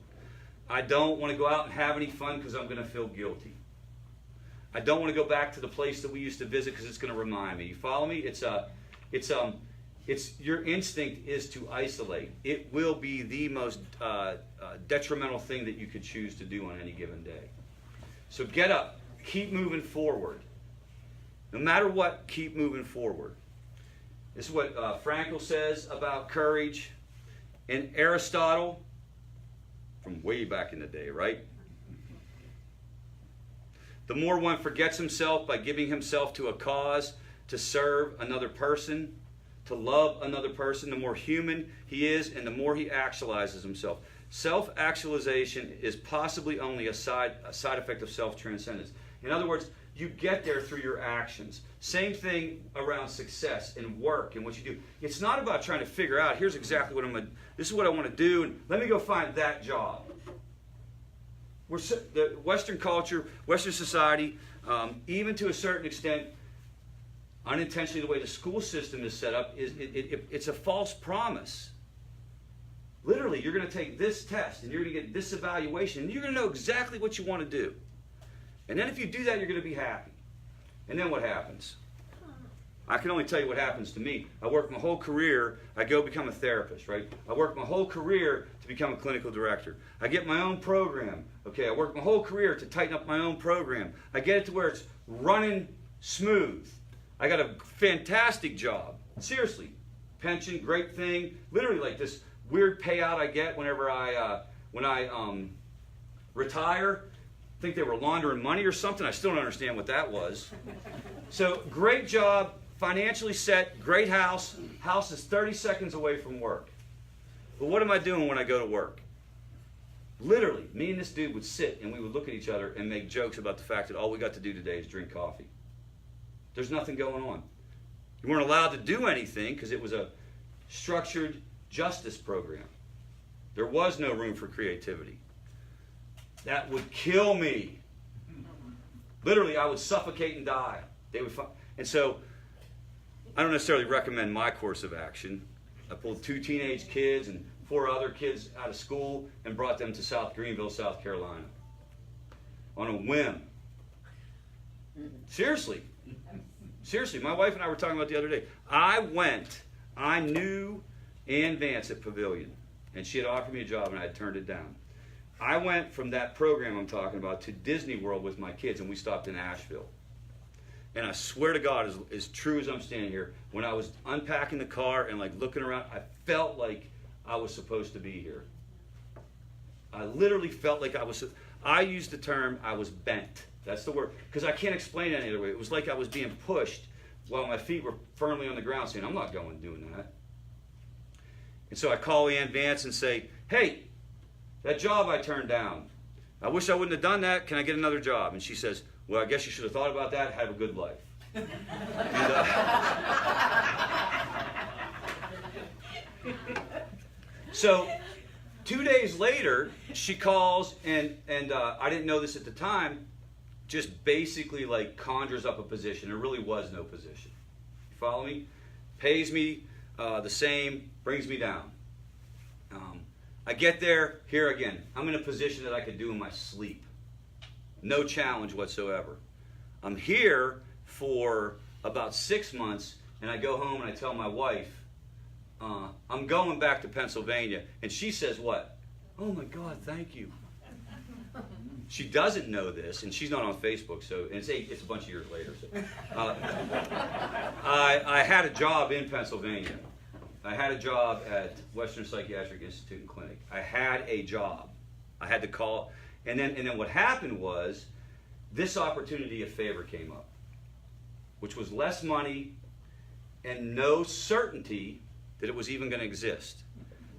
I don't want to go out and have any fun because I'm going to feel guilty. I don't want to go back to the place that we used to visit because it's going to remind me. You follow me? It's your instinct is to isolate. It will be the most detrimental thing that you could choose to do on any given day. So get up. Keep moving forward. No matter what, keep moving forward. This is what Frankl says about courage. And Aristotle, from way back in the day, right? The more one forgets himself by giving himself to a cause, to serve another person, to love another person, the more human he is and the more he actualizes himself. Self-actualization is possibly only a side effect of self-transcendence. In other words, you get there through your actions. Same thing around success and work and what you do. It's not about trying to figure out, here's exactly what I'm going to, this is what I want to do, and let me go find that job. The Western culture, Western society, even to a certain extent, unintentionally the way the school system is set up, it's a false promise. Literally, you're going to take this test, and you're going to get this evaluation, and you're going to know exactly what you want to do. And then if you do that, you're going to be happy. And then what happens? I can only tell you what happens to me. I work my whole career. I go become a therapist, right? I work my whole career to become a clinical director. I get my own program. Okay, I work my whole career to tighten up my own program. I get it to where it's running smooth. I got a fantastic job. Seriously. Pension, great thing. Literally like this weird payout I get whenever I retire. I think they were laundering money or something. I still don't understand what that was. So great job, financially set, great house. House is 30 seconds away from work. But what am I doing when I go to work? Literally, me and this dude would sit and we would look at each other and make jokes about the fact that all we got to do today is drink coffee. There's nothing going on. You weren't allowed to do anything because it was a structured justice program. There was no room for creativity. That would kill me. Literally, I would suffocate and die. And so, I don't necessarily recommend my course of action. I pulled 2 teenage kids and 4 other kids out of school and brought them to South Greenville, South Carolina. On a whim. Seriously. Seriously, my wife and I were talking about it the other day. I knew Ann Vance at Pavilion, and she had offered me a job and I had turned it down. I went from that program I'm talking about to Disney World with my kids, and we stopped in Asheville. And I swear to God, as true as I'm standing here, when I was unpacking the car and like looking around, I felt like I was supposed to be here. I literally felt like I used the term, I was bent. That's the word. Because I can't explain it any other way. It was like I was being pushed while my feet were firmly on the ground saying, I'm not going doing that. And so I call Ann Vance and say, hey, that job I turned down, I wish I wouldn't have done that. Can I get another job? And she says, well, I guess you should have thought about that. Have a good life. So 2 days later, she calls, and I didn't know this at the time, just basically like conjures up a position. There really was no position. You follow me? Pays me the same, brings me down. I get there, here again, I'm in a position that I could do in my sleep. No challenge whatsoever. I'm here for about 6 months, and I go home and I tell my wife, I'm going back to Pennsylvania. And she says what? Oh my God, thank you. She doesn't know this, and she's not on Facebook, so and it's a bunch of years later. So. I had a job in Pennsylvania. I had a job at Western Psychiatric Institute and Clinic. I had a job. I had to call, and then what happened was this opportunity at FAVOR came up, which was less money and no certainty that it was even going to exist.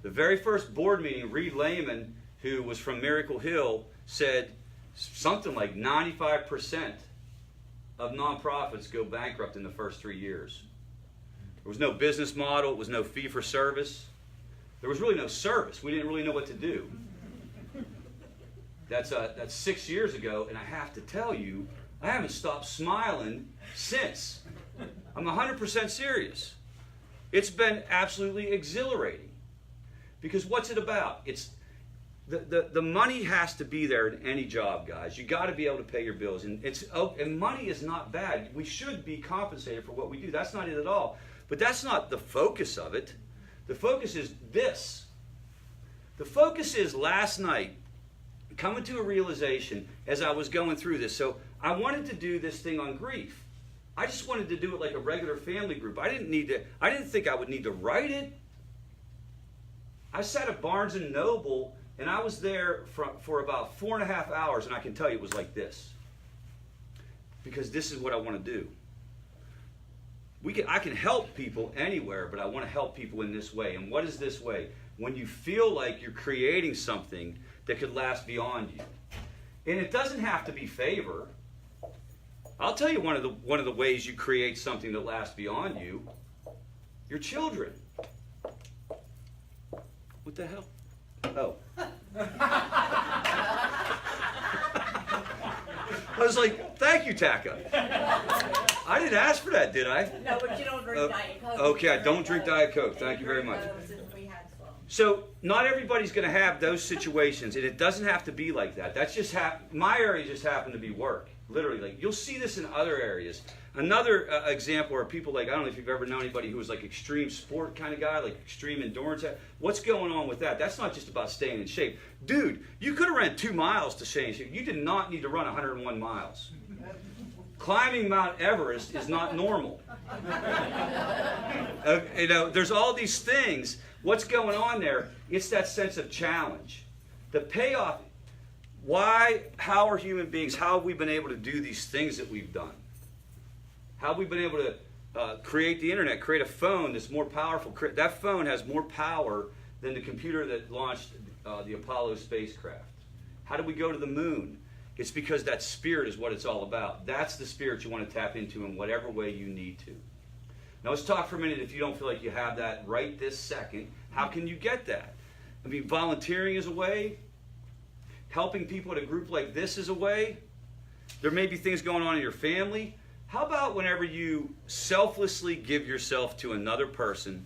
The very first board meeting, Reed Lehman, who was from Miracle Hill, said something like 95% of nonprofits go bankrupt in the first 3 years. There was no business model. It was no fee for service. There was really no service. We didn't really know what to do. That's 6 years ago, and I have to tell you, I haven't stopped smiling since. I'm 100% serious. It's been absolutely exhilarating. Because what's it about? It's the money has to be there in any job, guys. You got to be able to pay your bills, and money is not bad. We should be compensated for what we do. That's not it at all. But that's not the focus of it. The focus is this. The focus is last night, coming to a realization as I was going through this. So I wanted to do this thing on grief. I just wanted to do it like a regular family group. I didn't think I would need to write it. I sat at Barnes & Noble, and I was there for about 4.5 hours, and I can tell you it was like this. Because this is what I want to do. I can help people anywhere, but I want to help people in this way. And what is this way? When you feel like you're creating something that could last beyond you. And it doesn't have to be favor. I'll tell you one of the ways you create something that lasts beyond you. Your children. What the hell? Oh. I was like, thank you, Taka. I didn't ask for that, did I? No, but you don't drink Diet Coke. Okay, I don't drink Diet Coke. Thank you very much. We had some. So not everybody's going to have those situations, and it doesn't have to be like that. That's just my area just happened to be work. Literally, like you'll see this in other areas. Another example are people like, I don't know if you've ever known anybody who was like extreme sport kind of guy, like extreme endurance. What's going on with that? That's not just about staying in shape. Dude, you could have ran 2 miles to stay in shape. You did not need to run 101 miles. Climbing Mount Everest is not normal. There's all these things. What's going on there? It's that sense of challenge. The payoff. How are human beings, how have we been able to do these things that we've done? How have we been able to create the internet, create a phone that's more powerful? That phone has more power than the computer that launched the Apollo spacecraft. How did we go to the moon? It's because that spirit is what it's all about. That's the spirit you want to tap into in whatever way you need to. Now let's talk for a minute if you don't feel like you have that right this second. How can you get that? I mean, volunteering is a way. Helping people at a group like this is a way. There may be things going on in your family. How about whenever you selflessly give yourself to another person,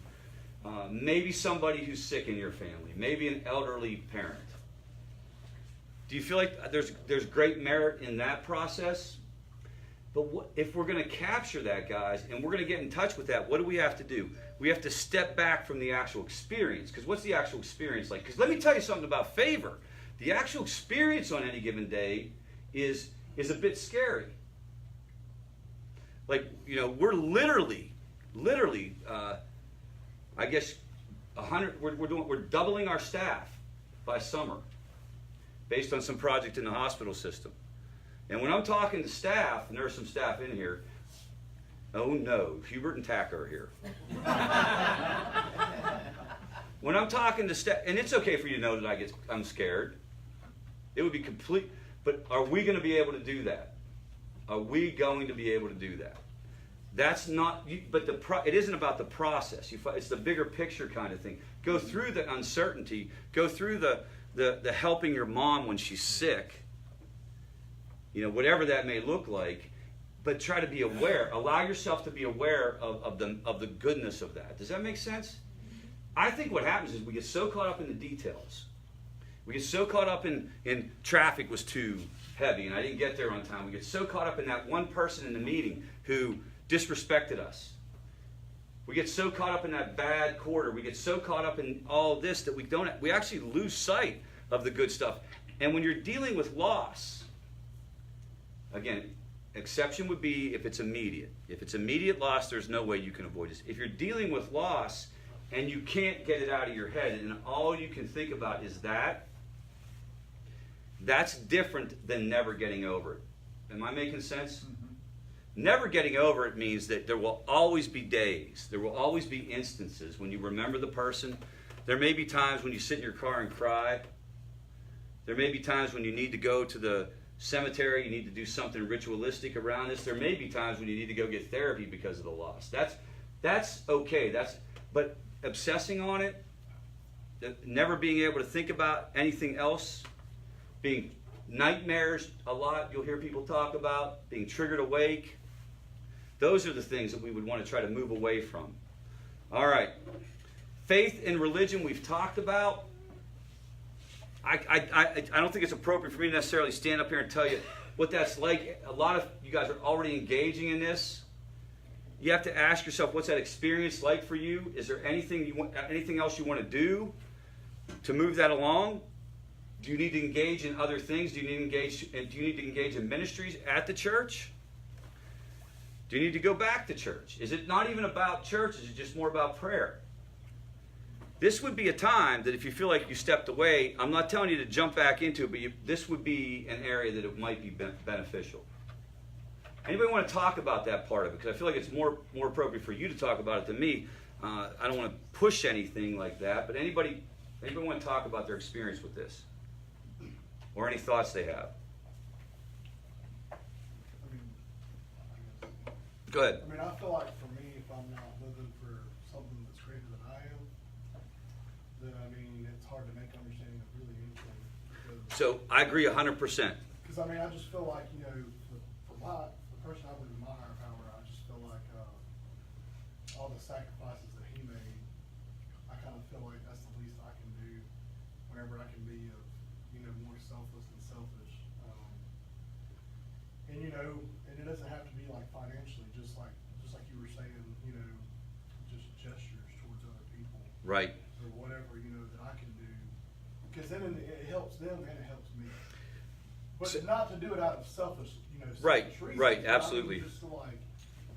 maybe somebody who's sick in your family, maybe an elderly parent? Do you feel like there's great merit in that process? But if we're going to capture that, guys, and we're going to get in touch with that, what do we have to do? We have to step back from the actual experience. Because what's the actual experience like? Because let me tell you something about favor. The actual experience on any given day is a bit scary. Like, we're literally, I guess, 100. We're doubling our staff by summer, based on some project in the hospital system. And when I'm talking to staff, and there are some staff in here, oh no, Hubert and Taka are here. When I'm talking to staff, and it's okay for you to know that I'm scared. It would be complete, but are we going to be able to do that? Are we going to be able to do that? That's not, but it isn't about the process. It's the bigger picture kind of thing. Go through the uncertainty. Go through the helping your mom when she's sick. Whatever that may look like, but try to be aware. Allow yourself to be aware of the goodness of that. Does that make sense? I think what happens is we get so caught up in the details. We get so caught up in traffic was too heavy and I didn't get there on time. We get so caught up in that one person in the meeting who disrespected us. We get so caught up in that bad quarter. We get so caught up in all this that we actually lose sight of the good stuff. And when you're dealing with loss, again, exception would be if it's immediate. If it's immediate loss, there's no way you can avoid this. If you're dealing with loss and you can't get it out of your head and all you can think about is that's different than never getting over it. Am I making sense? Mm-hmm. Never getting over it means that there will always be days, there will always be instances when you remember the person. There may be times when you sit in your car and cry. There may be times when you need to go to the cemetery, you need to do something ritualistic around this. There may be times when you need to go get therapy because of the loss. That's okay. But obsessing on it, never being able to think about anything else, being nightmares a lot, you'll hear people talk about, being triggered awake. Those are the things that we would want to try to move away from. All right. Faith and religion we've talked about. I don't think it's appropriate for me to necessarily stand up here and tell you what that's like. A lot of you guys are already engaging in this. You have to ask yourself, what's that experience like for you? Is there anything else you want to do to move that along? Do you need to engage in other things? Do you need to engage in ministries at the church? Do you need to go back to church? Is it not even about church? Is it just more about prayer? This would be a time that if you feel like you stepped away, I'm not telling you to jump back into it, but this would be an area that it might be beneficial. Anybody want to talk about that part of it? Because I feel like it's more appropriate for you to talk about it than me. I don't want to push anything like that, but anybody want to talk about their experience with this? Or any thoughts they have? I mean, Go ahead. I mean, I feel like for me, if I'm not living for something that's greater than I am, then I mean, it's hard to make understanding of really anything. So I agree 100%. Because I mean, I just feel like, you know, for the person I believe in my higher power, I just feel like all the sacrifices that he made, I kind of feel like that's the least I can do whenever I can be more selfless than selfish. And you know, and it doesn't have to be like financially, just like you were saying, you know, just gestures towards other people. Right. Or whatever, you know, that I can do. Because then it helps them and it helps me. But So, not to do it out of selfish, you know, Right, selfish reasons, right, but I mean, absolutely. just to like,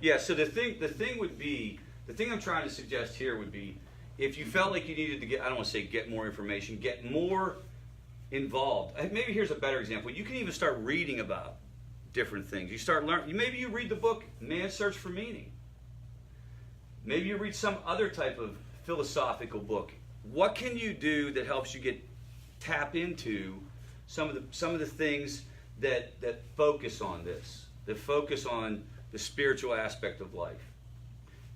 Yeah, so the thing I'm trying to suggest here would be, if you felt like you needed to get, I don't want to say get more information, get more involved. Maybe here's a better example. You can even start reading about different things. You start learning. Maybe you read the book Man's Search for Meaning. Maybe you read some other type of philosophical book. What can you do that helps you tap into some of the things that focus on this, that focus on the spiritual aspect of life?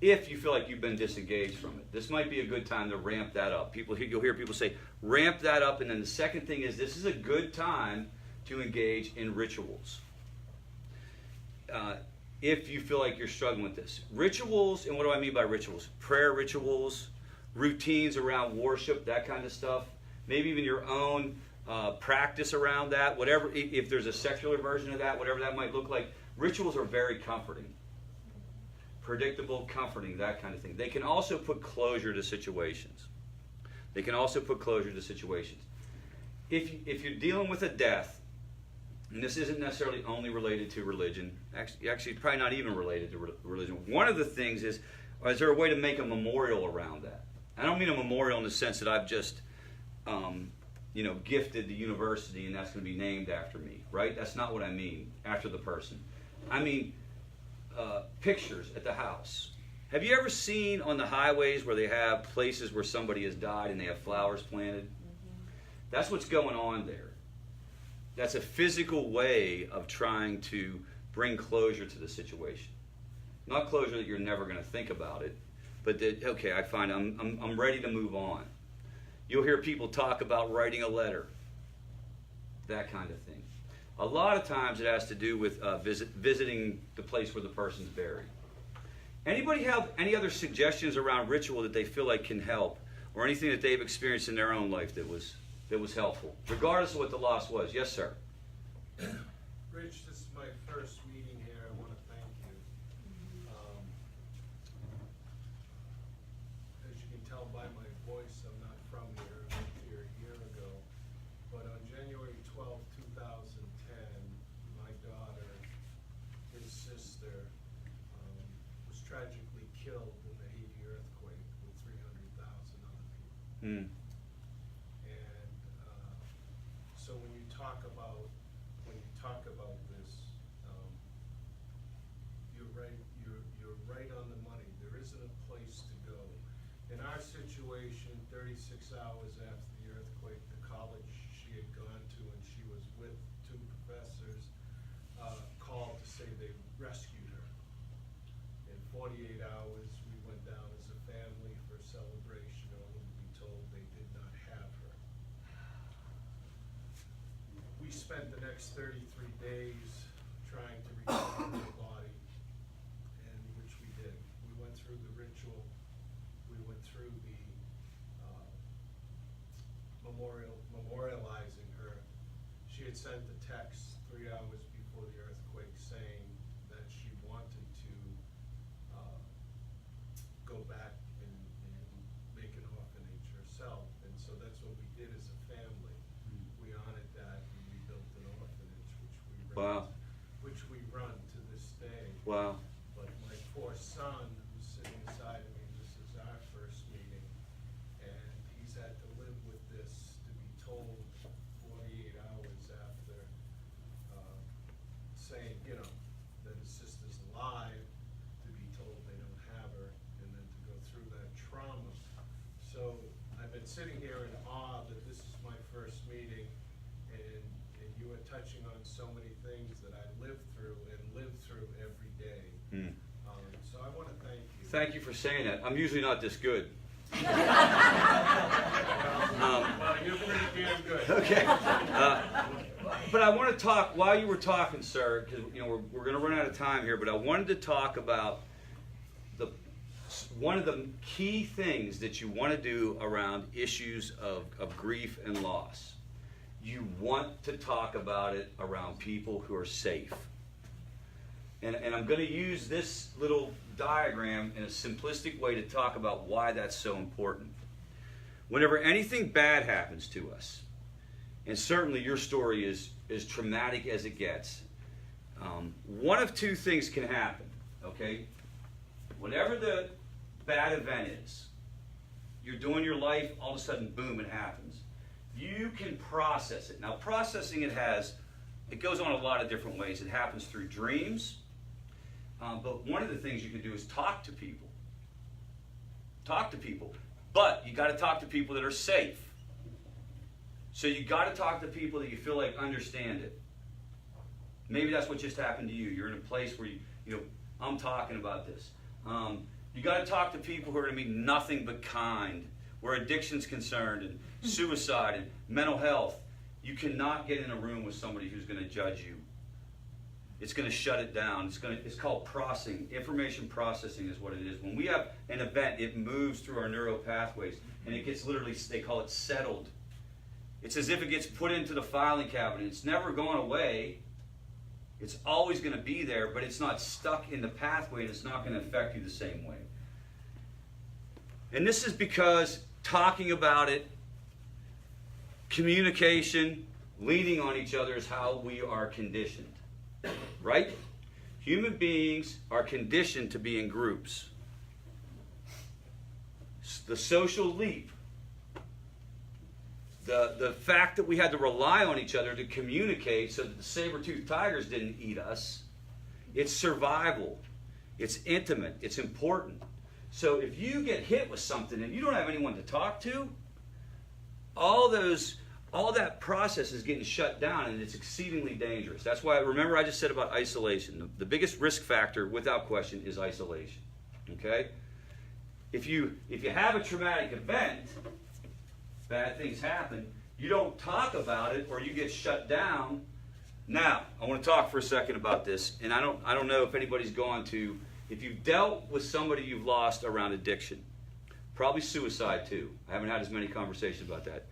If you feel like you've been disengaged from it, this might be a good time to ramp that up. You'll hear people say, ramp that up. And then the second thing is, this is a good time to engage in rituals. If you feel like you're struggling with this. Rituals, and what do I mean by rituals? Prayer rituals, routines around worship, that kind of stuff. Maybe even your own practice around that, whatever, if there's a secular version of that, whatever that might look like. Rituals are very comforting. Predictable, comforting, that kind of thing. They can also put closure to situations. If you're dealing with a death, and this isn't necessarily only related to religion, actually probably not even related to religion. One of the things is there a way to make a memorial around that? I don't mean a memorial in the sense that I've just, gifted the university and that's going to be named after me, right? That's not what I mean, after the person. I mean, pictures at the house. Have you ever seen on the highways where they have places where somebody has died and they have flowers planted? Mm-hmm. That's what's going on there. That's a physical way of trying to bring closure to the situation. Not closure that you're never going to think about it, but that, okay, I find I'm ready to move on. You'll hear people talk about writing a letter, that kind of thing. A lot of times it has to do with visiting the place where the person's buried. Anybody have any other suggestions around ritual that they feel like can help, or anything that they've experienced in their own life that was helpful, regardless of what the loss was? Yes, sir. Rich, this is my first meeting here. I want to thank you. As you can tell by my voice, I'm not from here. I moved here a year ago. But on January 12, 2010, my daughter, his sister, was tragically killed in the Haiti earthquake with 300,000 other people. So when you talk about this, you're right on the money. There isn't a place to go. In our situation, 36 hours after the earthquake, the college she had gone to and she was with two professors called to say they rescued her. In 48 hours, we went down as a family for a celebration, only to be told they did not have her. We spent the next 33 days trying to recover her body, and which we did. We went through the ritual. We went through the memorializing her. She had sent a text 3 hours before the earthquake saying that she wanted to Wow. But my poor son, who's sitting beside of me, this is our first meeting, and he's had to live with this, to be told 48 hours after saying, you know, that his sister's alive, to be told they don't have her, and then to go through that trauma. So I've been sitting here in awe that this is my first meeting, and you are touching on so many things that I live through and live through every day. So I want to thank you. Thank you for saying that. I'm usually not this good. Well, you're pretty damn good. Okay. But I want to talk, while you were talking, sir, because we're going to run out of time here, but I wanted to talk about one of the key things that you want to do around issues of grief and loss. You want to talk about it around people who are safe. And I'm going to use this little diagram in a simplistic way to talk about why that's so important. Whenever anything bad happens to us, and certainly your story is as traumatic as it gets, one of two things can happen, okay? Whatever the bad event is, you're doing your life, all of a sudden, boom, it happens. You can process it. Now, processing it goes on a lot of different ways. It happens through dreams, but one of the things you can do is talk to people. Talk to people. But you got to talk to people that are safe. So you got to talk to people that you feel like understand it. Maybe that's what just happened to you. You're in a place where I'm talking about this. You got to talk to people who are going to be nothing but kind, where addiction's concerned, and suicide, and mental health. You cannot get in a room with somebody who's going to judge you. It's going to shut it down. It's called processing. Information processing is what it is. When we have an event, it moves through our neural pathways, and it gets literally, they call it settled. It's as if it gets put into the filing cabinet. It's never going away. It's always going to be there, but it's not stuck in the pathway, and it's not going to affect you the same way. And this is because talking about it, communication, leaning on each other is how we are conditioned. Right? Human beings are conditioned to be in groups. The social leap, the fact that we had to rely on each other to communicate so that the saber-toothed tigers didn't eat us, it's survival, it's intimate, it's important. So if you get hit with something and you don't have anyone to talk to, all that process is getting shut down, and it's exceedingly dangerous. That's why, remember I just said about isolation. The biggest risk factor, without question, is isolation. Okay? If you have a traumatic event, bad things happen, you don't talk about it or you get shut down. Now, I want to talk for a second about this, and I don't know if anybody's gone to, if you've dealt with somebody you've lost around addiction, probably suicide too. I haven't had as many conversations about that.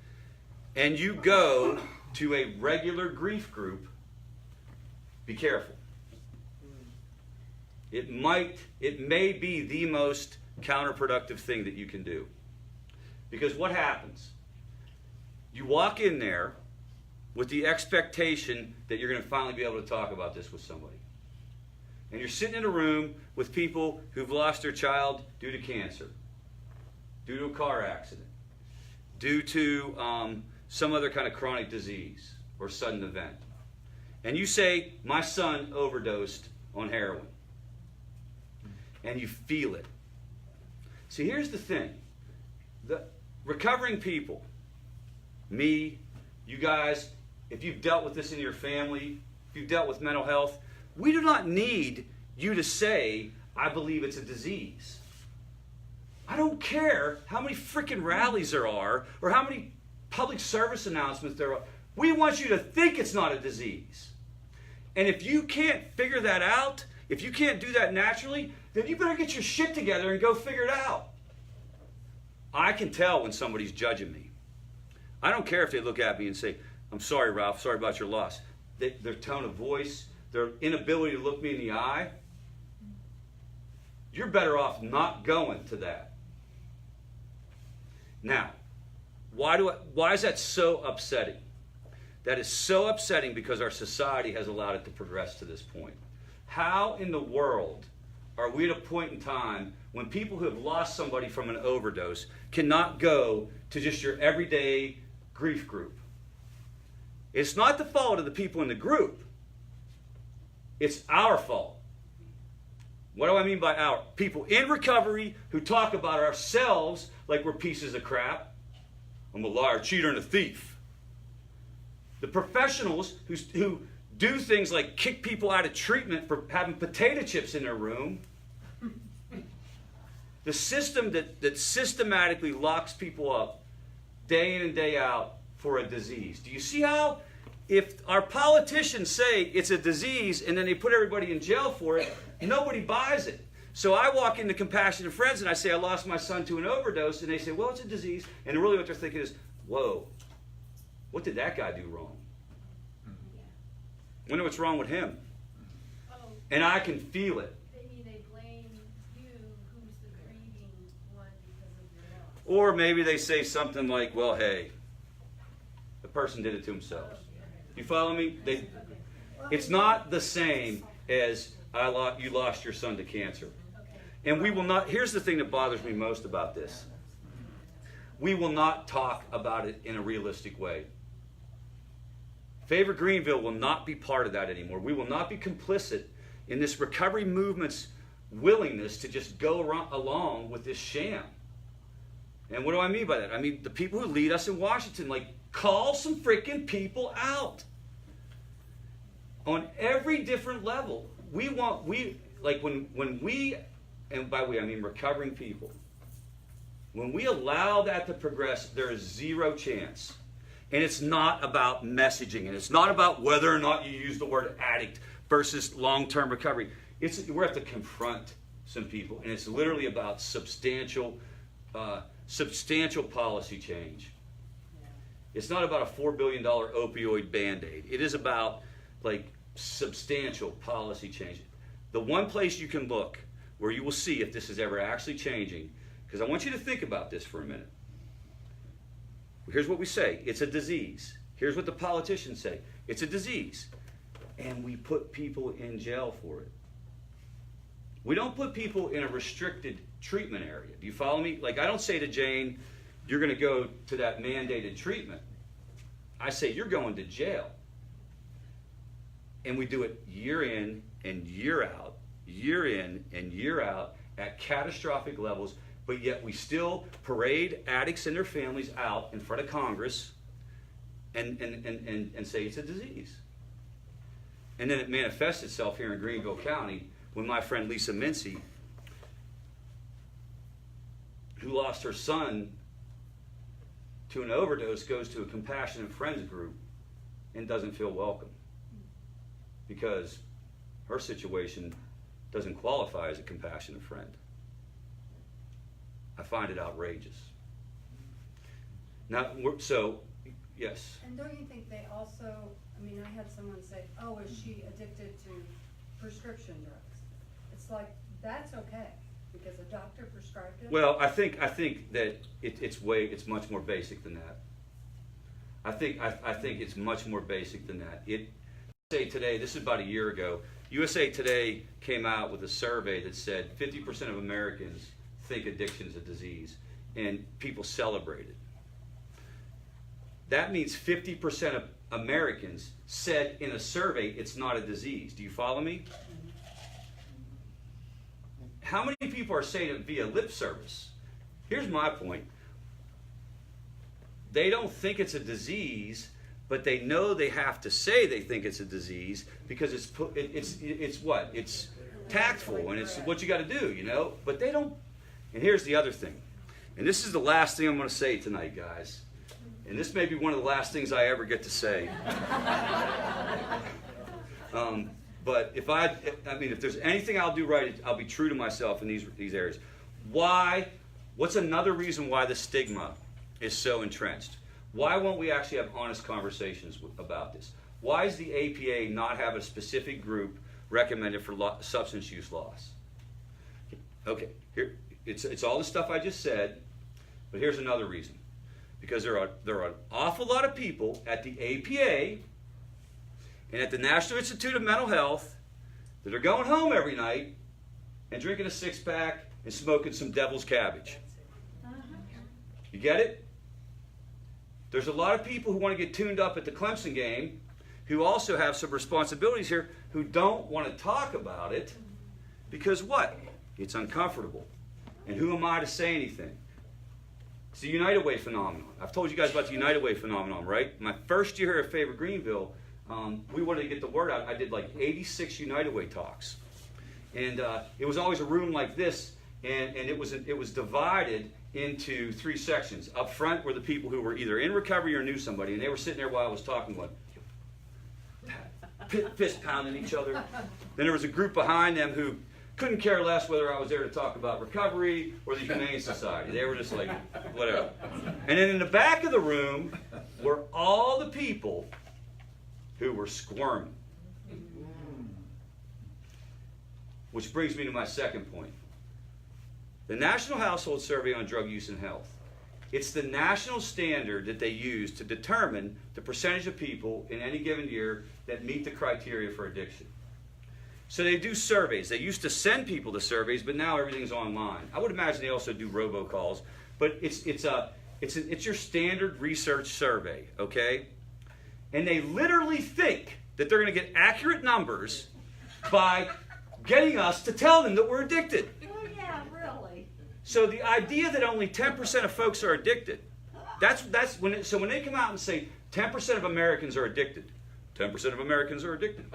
And you go to a regular grief group, be careful. It may be the most counterproductive thing that you can do. Because what happens? You walk in there with the expectation that you're going to finally be able to talk about this with somebody. And you're sitting in a room with people who've lost their child due to cancer, due to a car accident, due to some other kind of chronic disease or sudden event. And you say, my son overdosed on heroin. And you feel it. See, here's the thing. The recovering people, me, you guys, if you've dealt with this in your family, if you've dealt with mental health, we do not need you to say, I believe it's a disease. I don't care how many freaking rallies there are or how many public service announcements there are. We want you to think it's not a disease. And if you can't figure that out, if you can't do that naturally, then you better get your shit together and go figure it out. I can tell when somebody's judging me. I don't care if they look at me and say, I'm sorry, Ralph, sorry about your loss. Their tone of voice, their inability to look me in the eye, you're better off not going to that. Now, why is that so upsetting? That is so upsetting because our society has allowed it to progress to this point. How in the world are we at a point in time when people who have lost somebody from an overdose cannot go to just your everyday grief group? It's not the fault of the people in the group. It's our fault. What do I mean by our? People in recovery who talk about ourselves like we're pieces of crap. I'm a liar, cheater, and a thief. The professionals who do things like kick people out of treatment for having potato chips in their room. The system that systematically locks people up day in and day out for a disease. Do you see how, if our politicians say it's a disease and then they put everybody in jail for it, nobody buys it. So I walk into Compassionate Friends and I say I lost my son to an overdose, and they say, well, it's a disease. And really what they're thinking is, whoa, what did that guy do wrong? I wonder what's wrong with him. And I can feel it. Maybe they blame you, who's the grieving one, because of your loss. Or maybe they say something like, well, hey, the person did it to themselves. You follow me? It's not the same as you lost your son to cancer. And we will not, here's the thing that bothers me most about this. We will not talk about it in a realistic way. FAVOR Greenville will not be part of that anymore. We will not be complicit in this recovery movement's willingness to just go along with this sham. And what do I mean by that? I mean, the people who lead us in Washington, like, call some freaking people out. On every different level. When we, and by the way, I mean recovering people, when we allow that to progress, there is zero chance. And it's not about messaging, and it's not about whether or not you use the word addict versus long-term recovery. We have to confront some people, and it's literally about substantial policy change. It's not about a $4 billion opioid Band-Aid. It is about, like, substantial policy change. The one place you can look where you will see if this is ever actually changing, because I want you to think about this for a minute. Here's what we say. It's a disease. Here's what the politicians say. It's a disease. And we put people in jail for it. We don't put people in a restricted treatment area. Do you follow me? Like, I don't say to Jane, you're going to go to that mandated treatment. I say, you're going to jail. And we do it year in and year out, year in and year out at catastrophic levels. But yet we still parade addicts and their families out in front of Congress and say it's a disease. And then it manifests itself here in Greenville County when my friend Lisa Mincy, who lost her son to an overdose, goes to a Compassionate Friends group and doesn't feel welcome because her situation doesn't qualify as a compassionate friend. I find it outrageous. Now, yes. And don't you think they also, I mean, I had someone say, oh, is she addicted to prescription drugs? It's like, that's okay, because a doctor prescribed it. Well, I think that it's much more basic than that. I think it's much more basic than that. USA Today, this is about a year ago, USA Today came out with a survey that said 50% of Americans think addiction is a disease, and people celebrate it. That means 50% of Americans said in a survey it's not a disease. Do you follow me? How many people are saying it via lip service? Here's my point. They don't think it's a disease, but they know they have to say they think it's a disease because it's what? It's tactful and it's what you got to do, you know? But they don't. And here's the other thing. And this is the last thing I'm going to say tonight, guys. And this may be one of the last things I ever get to say. But if there's anything I'll do right, I'll be true to myself in these areas. What's another reason why the stigma is so entrenched? Why won't we actually have honest conversations about this? Why does the APA not have a specific group recommended for substance use loss? Okay, here it's all the stuff I just said, but here's another reason. Because there are an awful lot of people at the APA and at the National Institute of Mental Health that are going home every night and drinking a six-pack and smoking some devil's cabbage. You get it? There's a lot of people who want to get tuned up at the Clemson game who also have some responsibilities here who don't want to talk about it because what? It's uncomfortable. And who am I to say anything? It's the United Way phenomenon. I've told you guys about the United Way phenomenon, right? My first year here at FAVOR Greenville, we wanted to get the word out. I did like 86 United Way talks. And it was always a room like this, and it was divided into 3 sections. Up front were the people who were either in recovery or knew somebody, and they were sitting there while I was talking, going, fist pounding each other. Then there was a group behind them who couldn't care less whether I was there to talk about recovery or the Humane Society. They were just like, whatever. And then in the back of the room were all the people who were squirming. Which brings me to my second point. The National Household Survey on Drug Use and Health. It's the national standard that they use to determine the percentage of people in any given year that meet the criteria for addiction. So they do surveys. They used to send people to surveys, but now everything's online. I would imagine they also do robocalls, but it's your standard research survey, okay? And they literally think that they're going to get accurate numbers by getting us to tell them that we're addicted. Well, yeah, really. So the idea that only 10% of folks are addicted, so when they come out and say 10% of Americans are addicted, 10% of Americans are addicted.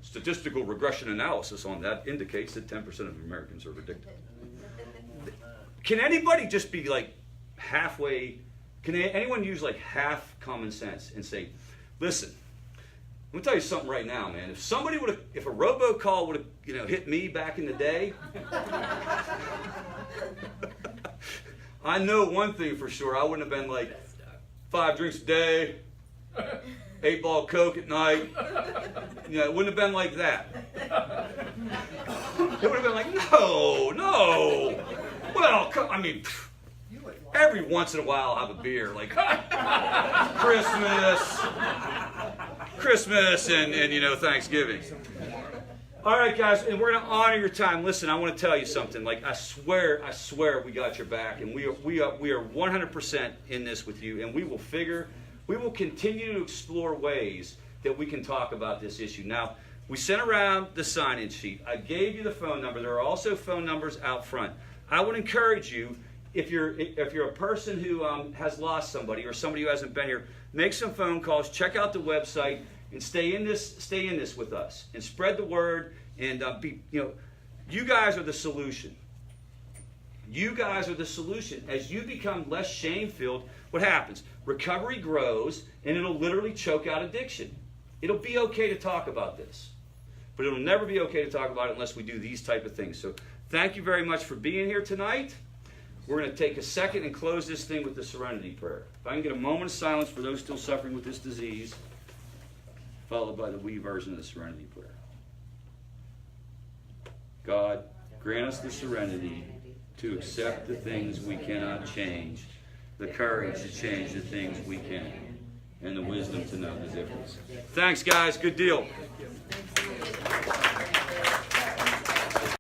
Statistical regression analysis on that indicates that 10% of Americans are addicted. Can anybody just be like halfway, can anyone use like half common sense and say, listen, I'm gonna tell you something right now, man. If somebody would have, if a robocall would have, hit me back in the day, I know one thing for sure. I wouldn't have been like 5 drinks a day, 8-ball Coke at night. It wouldn't have been like that. It would have been like, no. Well, I mean, every once in a while I'll have a beer, like Christmas and Thanksgiving. All right, guys, and we're going to honor your time. Listen, I want to tell you something. Like, I swear we got your back, and we are 100% in this with you, and we will continue to explore ways that we can talk about this issue. Now, we sent around the sign-in sheet. I gave you the phone number. There are also phone numbers out front. I would encourage you, if you're a person who has lost somebody or somebody who hasn't been here, make some phone calls, check out the website, and stay in this with us, and spread the word. And you guys are the solution. You guys are the solution. As you become less shame-filled, what happens? Recovery grows, and it'll literally choke out addiction. It'll be okay to talk about this, but it'll never be okay to talk about it unless we do these type of things. So thank you very much for being here tonight. We're going to take a second and close this thing with the Serenity Prayer. If I can get a moment of silence for those still suffering with this disease, followed by the we version of the Serenity Prayer. God, grant us the serenity to accept the things we cannot change, the courage to change the things we can, and the wisdom to know the difference. Thanks, guys. Good deal.